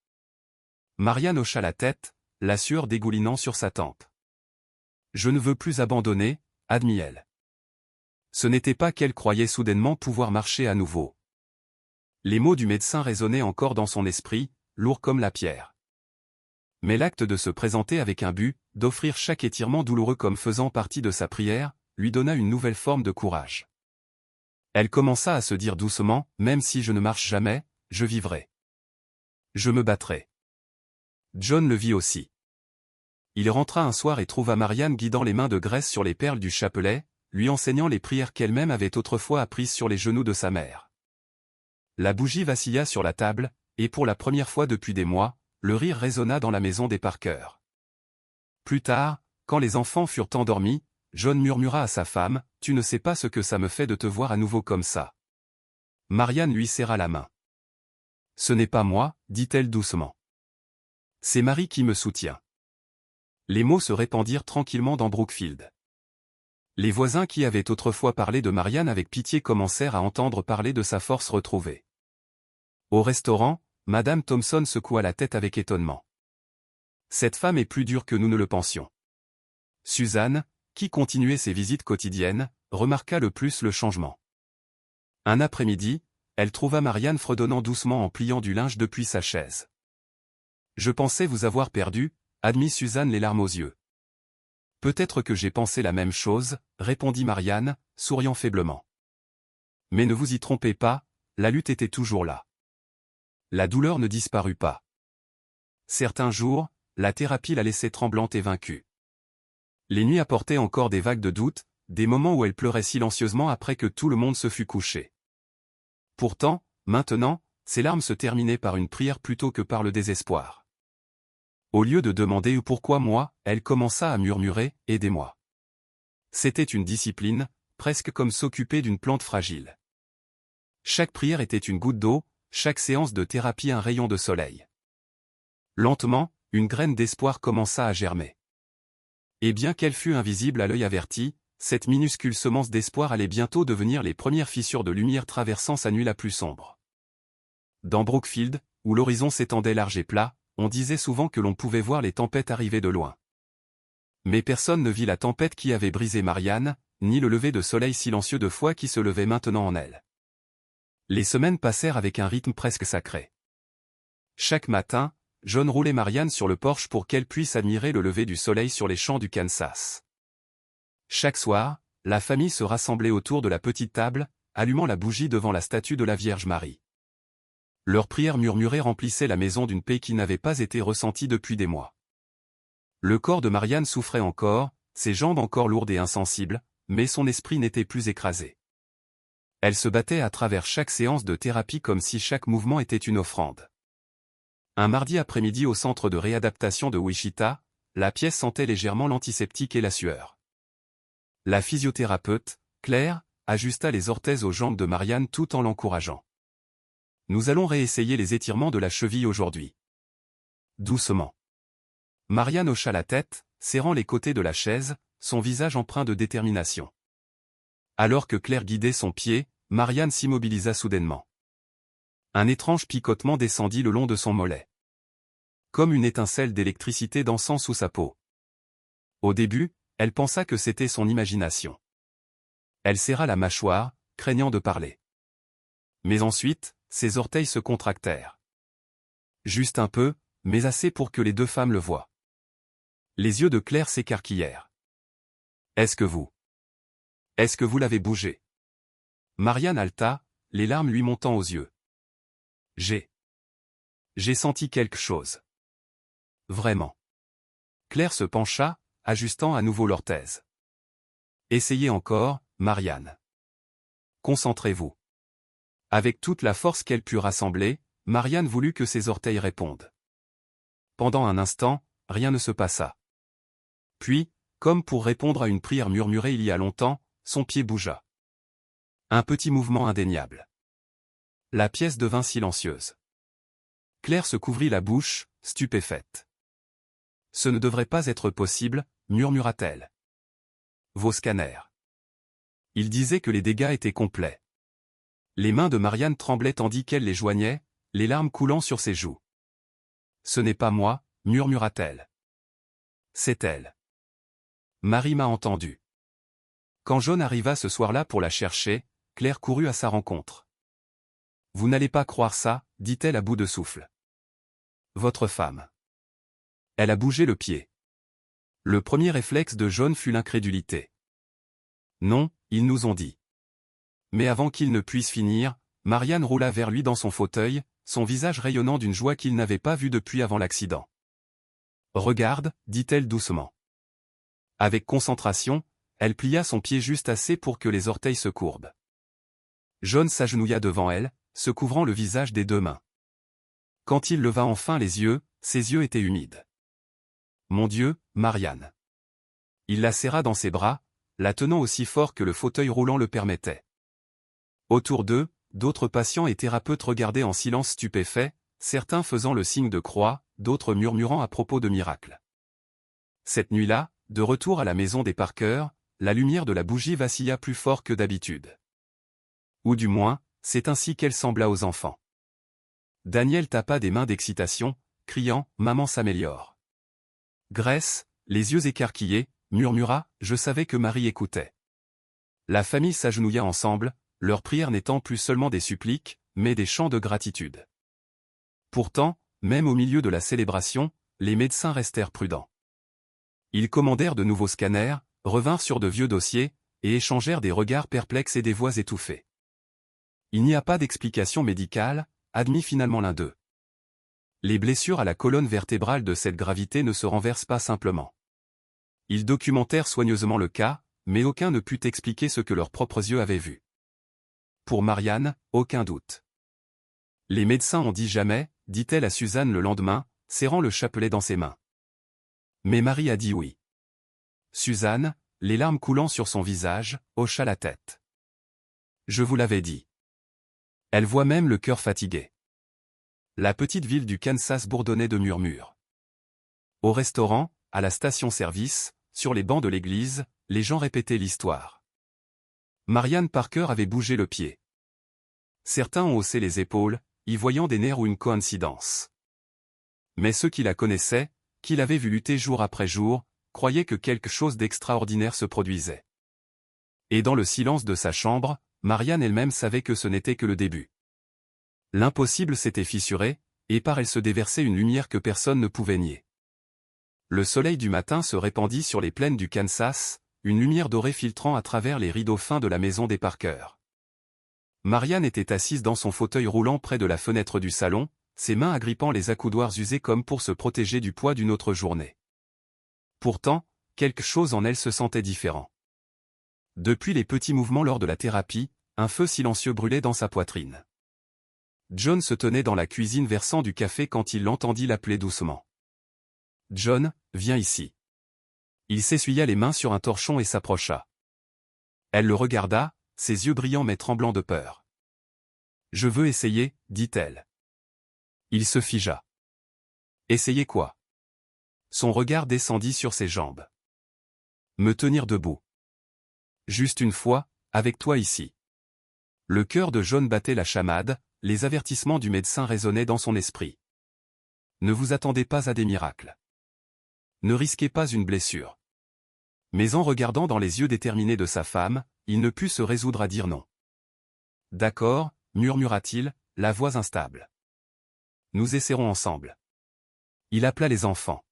Marianne hocha la tête, la sueur dégoulinant sur sa tempe. « Je ne veux plus abandonner » admit-elle. Ce n'était pas qu'elle croyait soudainement pouvoir marcher à nouveau. Les mots du médecin résonnaient encore dans son esprit, lourds comme la pierre. Mais l'acte de se présenter avec un but, d'offrir chaque étirement douloureux comme faisant partie de sa prière, lui donna une nouvelle forme de courage. Elle commença à se dire doucement, « Même si je ne marche jamais, je vivrai. Je me battrai. » John le vit aussi. Il rentra un soir et trouva Marianne guidant les mains de Grace sur les perles du chapelet, lui enseignant les prières qu'elle-même avait autrefois apprises sur les genoux de sa mère. La bougie vacilla sur la table, et pour la première fois depuis des mois, le rire résonna dans la maison des Parker. Plus tard, quand les enfants furent endormis, John murmura à sa femme, « Tu ne sais pas ce que ça me fait de te voir à nouveau comme ça. » Marianne lui serra la main. « Ce n'est pas moi, dit-elle doucement. C'est Marie qui me soutient. » Les mots se répandirent tranquillement dans Brookfield. Les voisins qui avaient autrefois parlé de Marianne avec pitié commencèrent à entendre parler de sa force retrouvée. Au restaurant, Madame Thompson secoua la tête avec étonnement. « Cette femme est plus dure que nous ne le pensions. » Suzanne, qui continuait ses visites quotidiennes, remarqua le plus le changement. Un après-midi, elle trouva Marianne fredonnant doucement en pliant du linge depuis sa chaise. « Je pensais vous avoir perdu » admit Suzanne les larmes aux yeux. « Peut-être que j'ai pensé la même chose » répondit Marianne, souriant faiblement. « Mais ne vous y trompez pas, la lutte était toujours là. La douleur ne disparut pas. Certains jours, la thérapie la laissait tremblante et vaincue. Les nuits apportaient encore des vagues de doute, des moments où elle pleurait silencieusement après que tout le monde se fût couché. Pourtant, maintenant, ses larmes se terminaient par une prière plutôt que par le désespoir. Au lieu de demander « Pourquoi moi ?», elle commença à murmurer « Aidez-moi ». C'était une discipline, presque comme s'occuper d'une plante fragile. Chaque prière était une goutte d'eau, chaque séance de thérapie un rayon de soleil. Lentement, une graine d'espoir commença à germer. Et bien qu'elle fût invisible à l'œil averti, cette minuscule semence d'espoir allait bientôt devenir les premières fissures de lumière traversant sa nuit la plus sombre. Dans Brookfield, où l'horizon s'étendait large et plat, on disait souvent que l'on pouvait voir les tempêtes arriver de loin. Mais personne ne vit la tempête qui avait brisé Marianne, ni le lever de soleil silencieux de foi qui se levait maintenant en elle. Les semaines passèrent avec un rythme presque sacré. Chaque matin, John roulait Marianne sur le porche pour qu'elle puisse admirer le lever du soleil sur les champs du Kansas. Chaque soir, la famille se rassemblait autour de la petite table, allumant la bougie devant la statue de la Vierge Marie. Leurs prières murmurées remplissaient la maison d'une paix qui n'avait pas été ressentie depuis des mois. Le corps de Marianne souffrait encore, ses jambes encore lourdes et insensibles, mais son esprit n'était plus écrasé. Elle se battait à travers chaque séance de thérapie comme si chaque mouvement était une offrande. Un mardi après-midi au centre de réadaptation de Wichita, la pièce sentait légèrement l'antiseptique et la sueur. La physiothérapeute, Claire, ajusta les orthèses aux jambes de Marianne tout en l'encourageant. « Nous allons réessayer les étirements de la cheville aujourd'hui. » Doucement. Marianne hocha la tête, serrant les côtés de la chaise, son visage empreint de détermination. Alors que Claire guidait son pied, Marianne s'immobilisa soudainement. Un étrange picotement descendit le long de son mollet. Comme une étincelle d'électricité dansant sous sa peau. Au début, elle pensa que c'était son imagination. Elle serra la mâchoire, craignant de parler. Mais ensuite, ses orteils se contractèrent. Juste un peu, mais assez pour que les deux femmes le voient. Les yeux de Claire s'écarquillèrent. Est-ce que vous l'avez bougé? Marianne haleta, les larmes lui montant aux yeux. J'ai senti quelque chose. Vraiment. Claire se pencha, ajustant à nouveau l'orthèse. Essayez encore, Marianne. Concentrez-vous. Avec toute la force qu'elle put rassembler, Marianne voulut que ses orteils répondent. Pendant un instant, rien ne se passa. Puis, comme pour répondre à une prière murmurée il y a longtemps, son pied bougea. Un petit mouvement indéniable. La pièce devint silencieuse. Claire se couvrit la bouche, stupéfaite. Ce ne devrait pas être possible, murmura-t-elle. Vos scanners. Il disait que les dégâts étaient complets. Les mains de Marianne tremblaient tandis qu'elle les joignait, les larmes coulant sur ses joues. Ce n'est pas moi, murmura-t-elle. C'est elle. Marie m'a entendu. Quand John arriva ce soir-là pour la chercher, Claire courut à sa rencontre. Vous n'allez pas croire ça, dit-elle à bout de souffle. Votre femme. Elle a bougé le pied. Le premier réflexe de John fut l'incrédulité. Non, ils nous ont dit. Mais avant qu'il ne puisse finir, Marianne roula vers lui dans son fauteuil, son visage rayonnant d'une joie qu'il n'avait pas vue depuis avant l'accident. Regarde, dit-elle doucement. Avec concentration, elle plia son pied juste assez pour que les orteils se courbent. John s'agenouilla devant elle, se couvrant le visage des deux mains. Quand il leva enfin les yeux, ses yeux étaient humides. Mon Dieu, Marianne. Il la serra dans ses bras, la tenant aussi fort que le fauteuil roulant le permettait. Autour d'eux, d'autres patients et thérapeutes regardaient en silence stupéfait, certains faisant le signe de croix, d'autres murmurant à propos de miracles. Cette nuit-là, de retour à la maison des Parker, la lumière de la bougie vacilla plus fort que d'habitude. Ou du moins, c'est ainsi qu'elle sembla aux enfants. Daniel tapa des mains d'excitation, criant « Maman s'améliore ». Grace, les yeux écarquillés, murmura « Je savais que Marie écoutait ». La famille s'agenouilla ensemble, leurs prières n'étant plus seulement des suppliques, mais des chants de gratitude. Pourtant, même au milieu de la célébration, les médecins restèrent prudents. Ils commandèrent de nouveaux scanners, revinrent sur de vieux dossiers, et échangèrent des regards perplexes et des voix étouffées. Il n'y a pas d'explication médicale, admit finalement l'un d'eux. Les blessures à la colonne vertébrale de cette gravité ne se renversent pas simplement. Ils documentèrent soigneusement le cas, mais aucun ne put expliquer ce que leurs propres yeux avaient vu. Pour Marianne, aucun doute. Les médecins ont dit jamais, dit-elle à Suzanne le lendemain, serrant le chapelet dans ses mains. Mais Marie a dit oui. Suzanne, les larmes coulant sur son visage, hocha la tête. Je vous l'avais dit. Elle voit même le cœur fatigué. La petite ville du Kansas bourdonnait de murmures. Au restaurant, à la station-service, sur les bancs de l'église, les gens répétaient l'histoire. Marianne Parker avait bougé le pied. Certains ont haussé les épaules, y voyant des nerfs ou une coïncidence. Mais ceux qui la connaissaient, qui l'avaient vue lutter jour après jour, croyaient que quelque chose d'extraordinaire se produisait. Et dans le silence de sa chambre, Marianne elle-même savait que ce n'était que le début. L'impossible s'était fissuré, et par elle se déversait une lumière que personne ne pouvait nier. Le soleil du matin se répandit sur les plaines du Kansas, une lumière dorée filtrant à travers les rideaux fins de la maison des Parker. Marianne était assise dans son fauteuil roulant près de la fenêtre du salon, ses mains agrippant les accoudoirs usés comme pour se protéger du poids d'une autre journée. Pourtant, quelque chose en elle se sentait différent. Depuis les petits mouvements lors de la thérapie, un feu silencieux brûlait dans sa poitrine. John se tenait dans la cuisine versant du café quand il l'entendit l'appeler doucement. « John, viens ici. » Il s'essuya les mains sur un torchon et s'approcha. Elle le regarda, ses yeux brillants mais tremblants de peur. « Je veux essayer, dit-elle. » Il se figea. « Essayer quoi ?» Son regard descendit sur ses jambes. « Me tenir debout. » Juste une fois, avec toi ici. Le cœur de John battait la chamade, les avertissements du médecin résonnaient dans son esprit. Ne vous attendez pas à des miracles. Ne risquez pas une blessure. Mais en regardant dans les yeux déterminés de sa femme, il ne put se résoudre à dire non. D'accord, murmura-t-il, la voix instable. Nous essaierons ensemble. Il appela les enfants.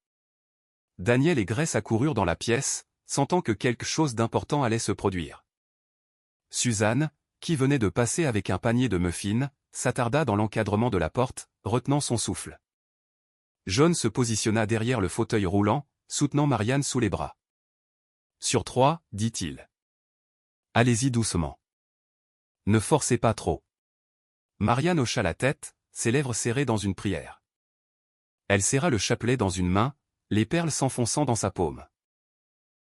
Daniel et Grace accoururent dans la pièce, sentant que quelque chose d'important allait se produire. Suzanne, qui venait de passer avec un panier de muffins, s'attarda dans l'encadrement de la porte, retenant son souffle. John se positionna derrière le fauteuil roulant, soutenant Marianne sous les bras. Sur 3, dit-il. Allez-y doucement. Ne forcez pas trop. Marianne hocha la tête, ses lèvres serrées dans une prière. Elle serra le chapelet dans une main, les perles s'enfonçant dans sa paume.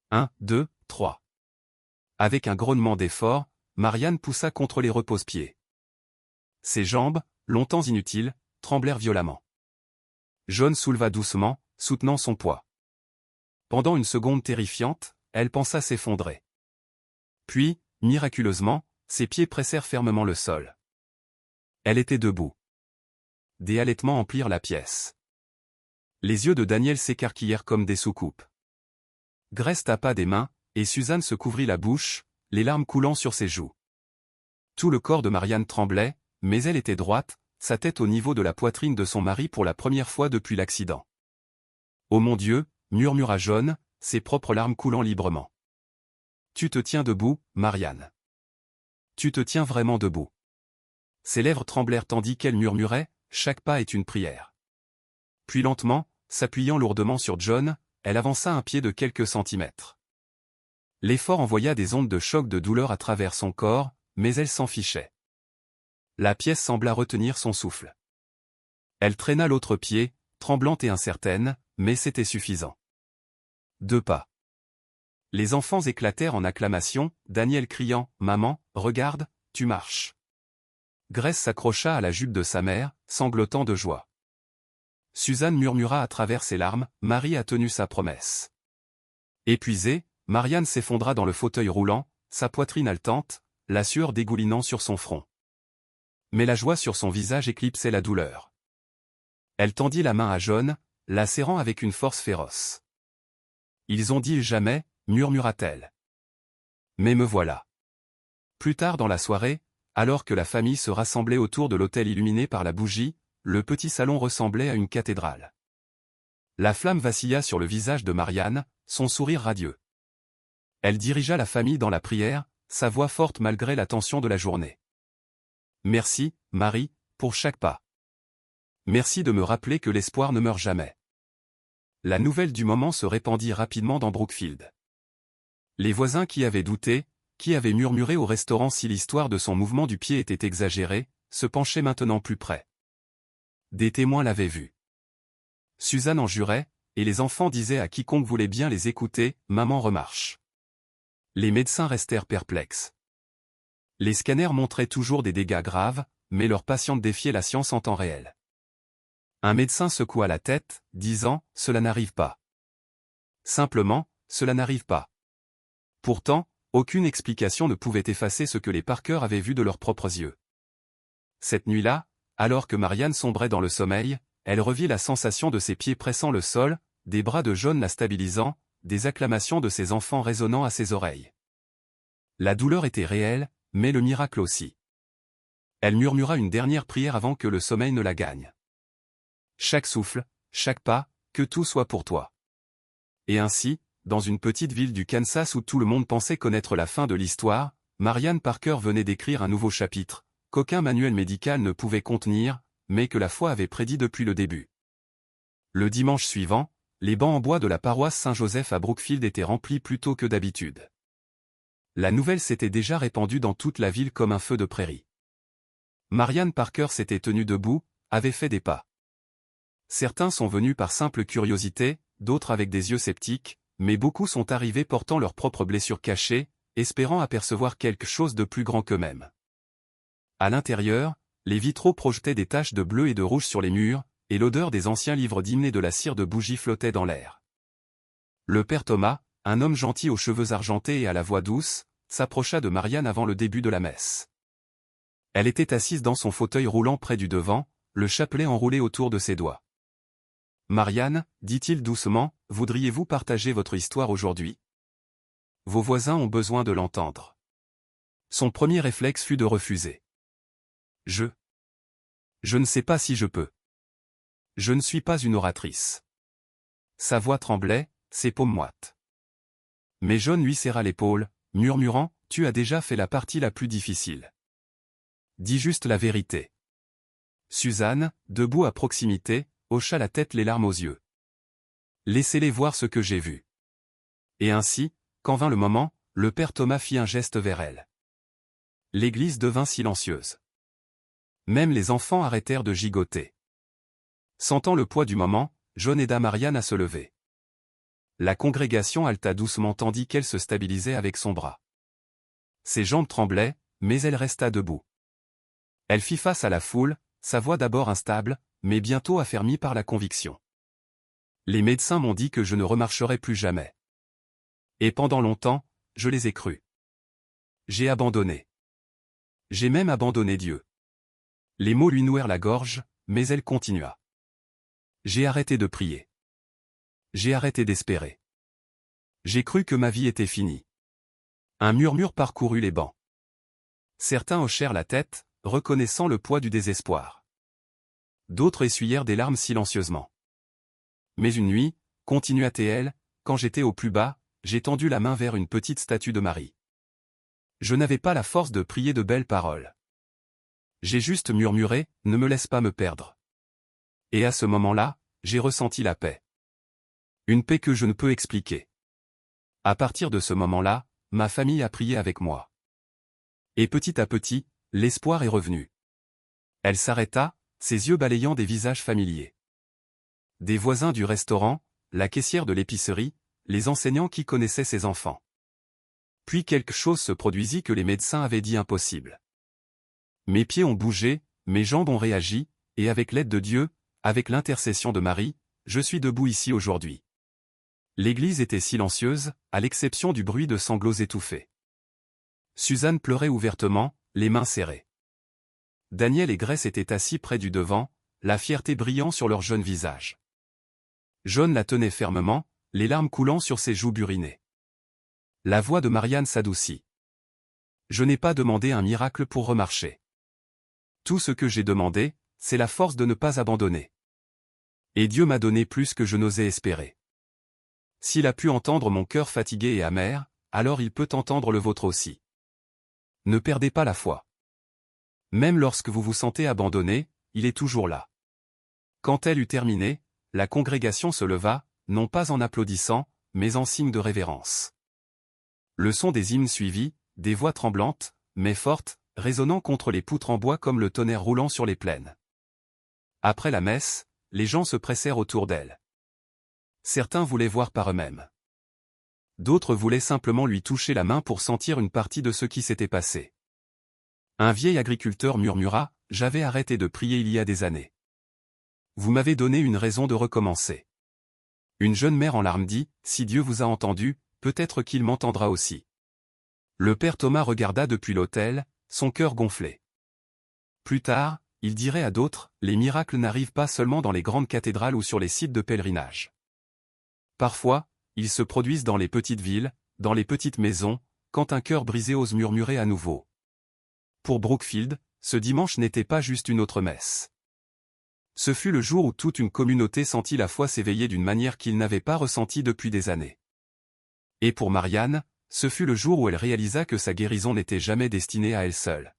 1, 2, 3. Avec un grognement d'effort, Marianne poussa contre les repose-pieds. Ses jambes, longtemps inutiles, tremblèrent violemment. John souleva doucement, soutenant son poids. Pendant une seconde terrifiante, elle pensa s'effondrer. Puis, miraculeusement, ses pieds pressèrent fermement le sol. Elle était debout. Des halètements emplirent la pièce. Les yeux de Daniel s'écarquillèrent comme des soucoupes. Grace tapa des mains, et Suzanne se couvrit la bouche, les larmes coulant sur ses joues. Tout le corps de Marianne tremblait, mais elle était droite, sa tête au niveau de la poitrine de son mari pour la première fois depuis l'accident. « Oh mon Dieu !» murmura John, ses propres larmes coulant librement. « Tu te tiens debout, Marianne. Tu te tiens vraiment debout. » Ses lèvres tremblèrent tandis qu'elle murmurait, « Chaque pas est une prière. » Puis lentement, s'appuyant lourdement sur John, elle avança un pied de quelques centimètres. L'effort envoya des ondes de choc de douleur à travers son corps, mais elle s'en fichait. La pièce sembla retenir son souffle. Elle traîna l'autre pied, tremblante et incertaine, mais c'était suffisant. 2 pas. Les enfants éclatèrent en acclamations, Daniel criant « Maman, regarde, tu marches !» Grace s'accrocha à la jupe de sa mère, sanglotant de joie. Suzanne murmura à travers ses larmes « Marie a tenu sa promesse. » Épuisée, Marianne s'effondra dans le fauteuil roulant, sa poitrine haletante, la sueur dégoulinant sur son front. Mais la joie sur son visage éclipsait la douleur. Elle tendit la main à John, la serrant avec une force féroce. « Ils ont dit jamais » murmura-t-elle. « Mais me voilà. » Plus tard dans la soirée, alors que la famille se rassemblait autour de l'autel illuminé par la bougie, le petit salon ressemblait à une cathédrale. La flamme vacilla sur le visage de Marianne, son sourire radieux. Elle dirigea la famille dans la prière, sa voix forte malgré la tension de la journée. « Merci, Marie, pour chaque pas. Merci de me rappeler que l'espoir ne meurt jamais. » La nouvelle du moment se répandit rapidement dans Brookfield. Les voisins qui avaient douté, qui avaient murmuré au restaurant si l'histoire de son mouvement du pied était exagérée, se penchaient maintenant plus près. Des témoins l'avaient vu. Suzanne en jurait, et les enfants disaient à quiconque voulait bien les écouter, « Maman remarche. » Les médecins restèrent perplexes. Les scanners montraient toujours des dégâts graves, mais leurs patientes défiaient la science en temps réel. Un médecin secoua la tête, disant « Cela n'arrive pas. » Simplement, cela n'arrive pas. Pourtant, aucune explication ne pouvait effacer ce que les Parker avaient vu de leurs propres yeux. Cette nuit-là, alors que Marianne sombrait dans le sommeil, elle revit la sensation de ses pieds pressant le sol, des bras de John la stabilisant, des acclamations de ses enfants résonnant à ses oreilles. La douleur était réelle, mais le miracle aussi. Elle murmura une dernière prière avant que le sommeil ne la gagne. Chaque souffle, chaque pas, que tout soit pour toi. Et ainsi, dans une petite ville du Kansas où tout le monde pensait connaître la fin de l'histoire, Marianne Parker venait d'écrire un nouveau chapitre, qu'aucun manuel médical ne pouvait contenir, mais que la foi avait prédit depuis le début. Le dimanche suivant, les bancs en bois de la paroisse Saint-Joseph à Brookfield étaient remplis plus tôt que d'habitude. La nouvelle s'était déjà répandue dans toute la ville comme un feu de prairie. Marianne Parker s'était tenue debout, avait fait des pas. Certains sont venus par simple curiosité, d'autres avec des yeux sceptiques, mais beaucoup sont arrivés portant leurs propres blessures cachées, espérant apercevoir quelque chose de plus grand qu'eux-mêmes. À l'intérieur, les vitraux projetaient des taches de bleu et de rouge sur les murs, et l'odeur des anciens livres d'hymnes et de la cire de bougie flottait dans l'air. Le père Thomas, un homme gentil aux cheveux argentés et à la voix douce, s'approcha de Marianne avant le début de la messe. Elle était assise dans son fauteuil roulant près du devant, le chapelet enroulé autour de ses doigts. « Marianne, dit-il doucement, voudriez-vous partager votre histoire aujourd'hui? Vos voisins ont besoin de l'entendre. » Son premier réflexe fut de refuser. « Je ne sais pas si je peux. Je ne suis pas une oratrice. » Sa voix tremblait, ses paumes moites. Mais John lui serra l'épaule, murmurant, « Tu as déjà fait la partie la plus difficile. Dis juste la vérité. » Suzanne, debout à proximité, hocha la tête les larmes aux yeux. « Laissez-les voir ce que j'ai vu. » Et ainsi, quand vint le moment, le père Thomas fit un geste vers elle. L'église devint silencieuse. Même les enfants arrêtèrent de gigoter. Sentant le poids du moment, John aida Marianne à se lever. La congrégation haleta doucement tandis qu'elle se stabilisait avec son bras. Ses jambes tremblaient, mais elle resta debout. Elle fit face à la foule, sa voix d'abord instable, mais bientôt affermie par la conviction. Les médecins m'ont dit que je ne remarcherais plus jamais. Et pendant longtemps, je les ai crus. J'ai abandonné. J'ai même abandonné Dieu. Les mots lui nouèrent la gorge, mais elle continua. J'ai arrêté de prier. J'ai arrêté d'espérer. J'ai cru que ma vie était finie. Un murmure parcourut les bancs. Certains hochèrent la tête, reconnaissant le poids du désespoir. D'autres essuyèrent des larmes silencieusement. Mais une nuit, continua-t-elle, quand j'étais au plus bas, j'ai tendu la main vers une petite statue de Marie. Je n'avais pas la force de prier de belles paroles. J'ai juste murmuré, ne me laisse pas me perdre. Et à ce moment-là, j'ai ressenti la paix. Une paix que je ne peux expliquer. À partir de ce moment-là, ma famille a prié avec moi. Et petit à petit, l'espoir est revenu. Elle s'arrêta, ses yeux balayant des visages familiers. Des voisins du restaurant, la caissière de l'épicerie, les enseignants qui connaissaient ses enfants. Puis quelque chose se produisit que les médecins avaient dit impossible. Mes pieds ont bougé, mes jambes ont réagi, et avec l'aide de Dieu, avec l'intercession de Marie, je suis debout ici aujourd'hui. L'église était silencieuse, à l'exception du bruit de sanglots étouffés. Suzanne pleurait ouvertement, les mains serrées. Daniel et Grace étaient assis près du devant, la fierté brillant sur leurs jeunes visages. John la tenait fermement, les larmes coulant sur ses joues burinées. La voix de Marianne s'adoucit. Je n'ai pas demandé un miracle pour remarcher. Tout ce que j'ai demandé, c'est la force de ne pas abandonner. Et Dieu m'a donné plus que je n'osais espérer. S'il a pu entendre mon cœur fatigué et amer, alors il peut entendre le vôtre aussi. Ne perdez pas la foi. Même lorsque vous vous sentez abandonné, il est toujours là. Quand elle eut terminé, la congrégation se leva, non pas en applaudissant, mais en signe de révérence. Le son des hymnes suivit, des voix tremblantes, mais fortes, résonnant contre les poutres en bois comme le tonnerre roulant sur les plaines. Après la messe, les gens se pressèrent autour d'elle. Certains voulaient voir par eux-mêmes. D'autres voulaient simplement lui toucher la main pour sentir une partie de ce qui s'était passé. Un vieil agriculteur murmura, « J'avais arrêté de prier il y a des années. Vous m'avez donné une raison de recommencer. » Une jeune mère en larmes dit, « Si Dieu vous a entendu, peut-être qu'il m'entendra aussi. » Le père Thomas regarda depuis l'autel, son cœur gonflé. Plus tard, il dirait à d'autres, « Les miracles n'arrivent pas seulement dans les grandes cathédrales ou sur les sites de pèlerinage. Parfois, ils se produisent dans les petites villes, dans les petites maisons, quand un cœur brisé ose murmurer à nouveau. » Pour Brookfield, ce dimanche n'était pas juste une autre messe. Ce fut le jour où toute une communauté sentit la foi s'éveiller d'une manière qu'ils n'avaient pas ressentie depuis des années. Et pour Marianne, ce fut le jour où elle réalisa que sa guérison n'était jamais destinée à elle seule.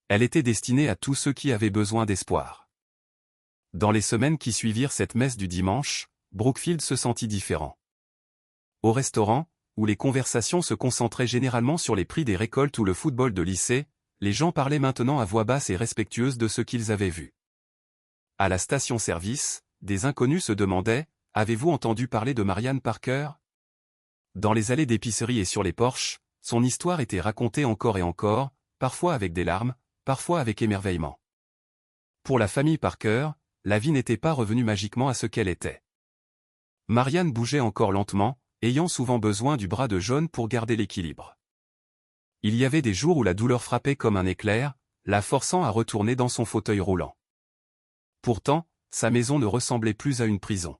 Elle était destinée à tous ceux qui avaient besoin d'espoir. Dans les semaines qui suivirent cette messe du dimanche, Brookfield se sentit différent. Au restaurant, où les conversations se concentraient généralement sur les prix des récoltes ou le football de lycée, les gens parlaient maintenant à voix basse et respectueuse de ce qu'ils avaient vu. À la station-service, des inconnus se demandaient, « Avez-vous entendu parler de Marianne Parker ?» Dans les allées d'épicerie et sur les porches, son histoire était racontée encore et encore, parfois avec des larmes, parfois avec émerveillement. Pour la famille Parker, la vie n'était pas revenue magiquement à ce qu'elle était. Marianne bougeait encore lentement, ayant souvent besoin du bras de John pour garder l'équilibre. Il y avait des jours où la douleur frappait comme un éclair, la forçant à retourner dans son fauteuil roulant. Pourtant, sa maison ne ressemblait plus à une prison.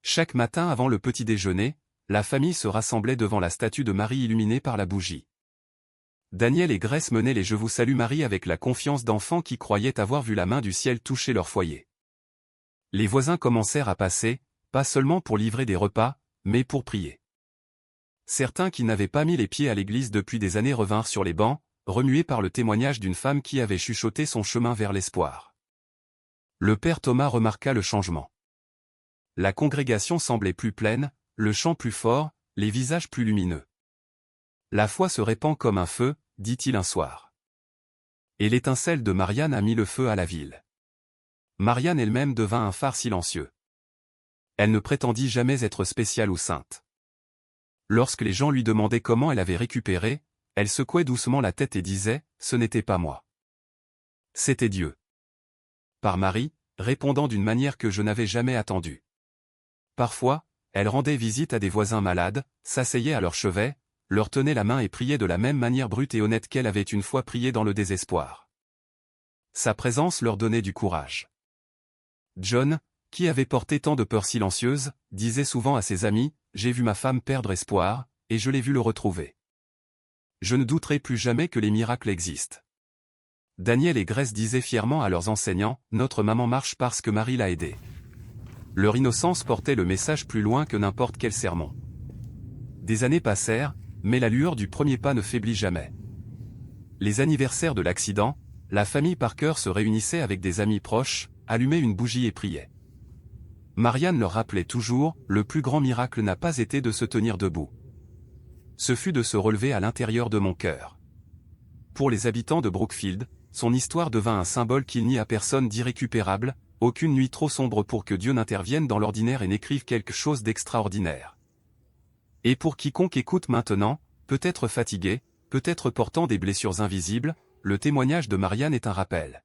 Chaque matin avant le petit déjeuner, la famille se rassemblait devant la statue de Marie illuminée par la bougie. Daniel et Grace menaient les Je vous salue Marie avec la confiance d'enfants qui croyaient avoir vu la main du ciel toucher leur foyer. Les voisins commencèrent à passer, pas seulement pour livrer des repas, mais pour prier. Certains qui n'avaient pas mis les pieds à l'église depuis des années revinrent sur les bancs, remués par le témoignage d'une femme qui avait chuchoté son chemin vers l'espoir. Le père Thomas remarqua le changement. La congrégation semblait plus pleine, le chant plus fort, les visages plus lumineux. La foi se répand comme un feu, dit-il un soir. Et l'étincelle de Marianne a mis le feu à la ville. Marianne elle-même devint un phare silencieux. Elle ne prétendit jamais être spéciale ou sainte. Lorsque les gens lui demandaient comment elle avait récupéré, elle secouait doucement la tête et disait « Ce n'était pas moi. C'était Dieu. » Par Marie, répondant d'une manière que je n'avais jamais attendue. Parfois, elle rendait visite à des voisins malades, s'asseyait à leur chevet, leur tenait la main et priait de la même manière brute et honnête qu'elle avait une fois prié dans le désespoir. Sa présence leur donnait du courage. John, qui avait porté tant de peurs silencieuses, disait souvent à ses amis « J'ai vu ma femme perdre espoir, et je l'ai vu le retrouver. Je ne douterai plus jamais que les miracles existent. » Daniel et Grace disaient fièrement à leurs enseignants « Notre maman marche parce que Marie l'a aidée. » Leur innocence portait le message plus loin que n'importe quel sermon. Des années passèrent, mais la lueur du premier pas ne faiblit jamais. Les anniversaires de l'accident, la famille Parker se réunissait avec des amis proches, allumait une bougie et priait. Marianne leur rappelait toujours, le plus grand miracle n'a pas été de se tenir debout. Ce fut de se relever à l'intérieur de mon cœur. Pour les habitants de Brookfield, son histoire devint un symbole qu'il n'y a personne d'irrécupérable, aucune nuit trop sombre pour que Dieu n'intervienne dans l'ordinaire et n'écrive quelque chose d'extraordinaire. Et pour quiconque écoute maintenant, peut-être fatigué, peut-être portant des blessures invisibles, le témoignage de Marianne est un rappel.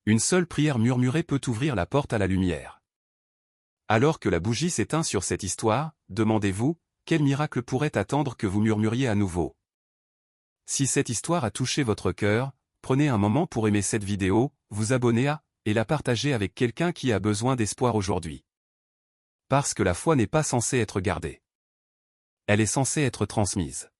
Une seule prière murmurée peut ouvrir la porte à la lumière. Alors que la bougie s'éteint sur cette histoire, demandez-vous, quel miracle pourrait attendre que vous murmuriez à nouveau? Si cette histoire a touché votre cœur, prenez un moment pour aimer cette vidéo, vous abonner à, et la partager avec quelqu'un qui a besoin d'espoir aujourd'hui. Parce que la foi n'est pas censée être gardée. Elle est censée être transmise.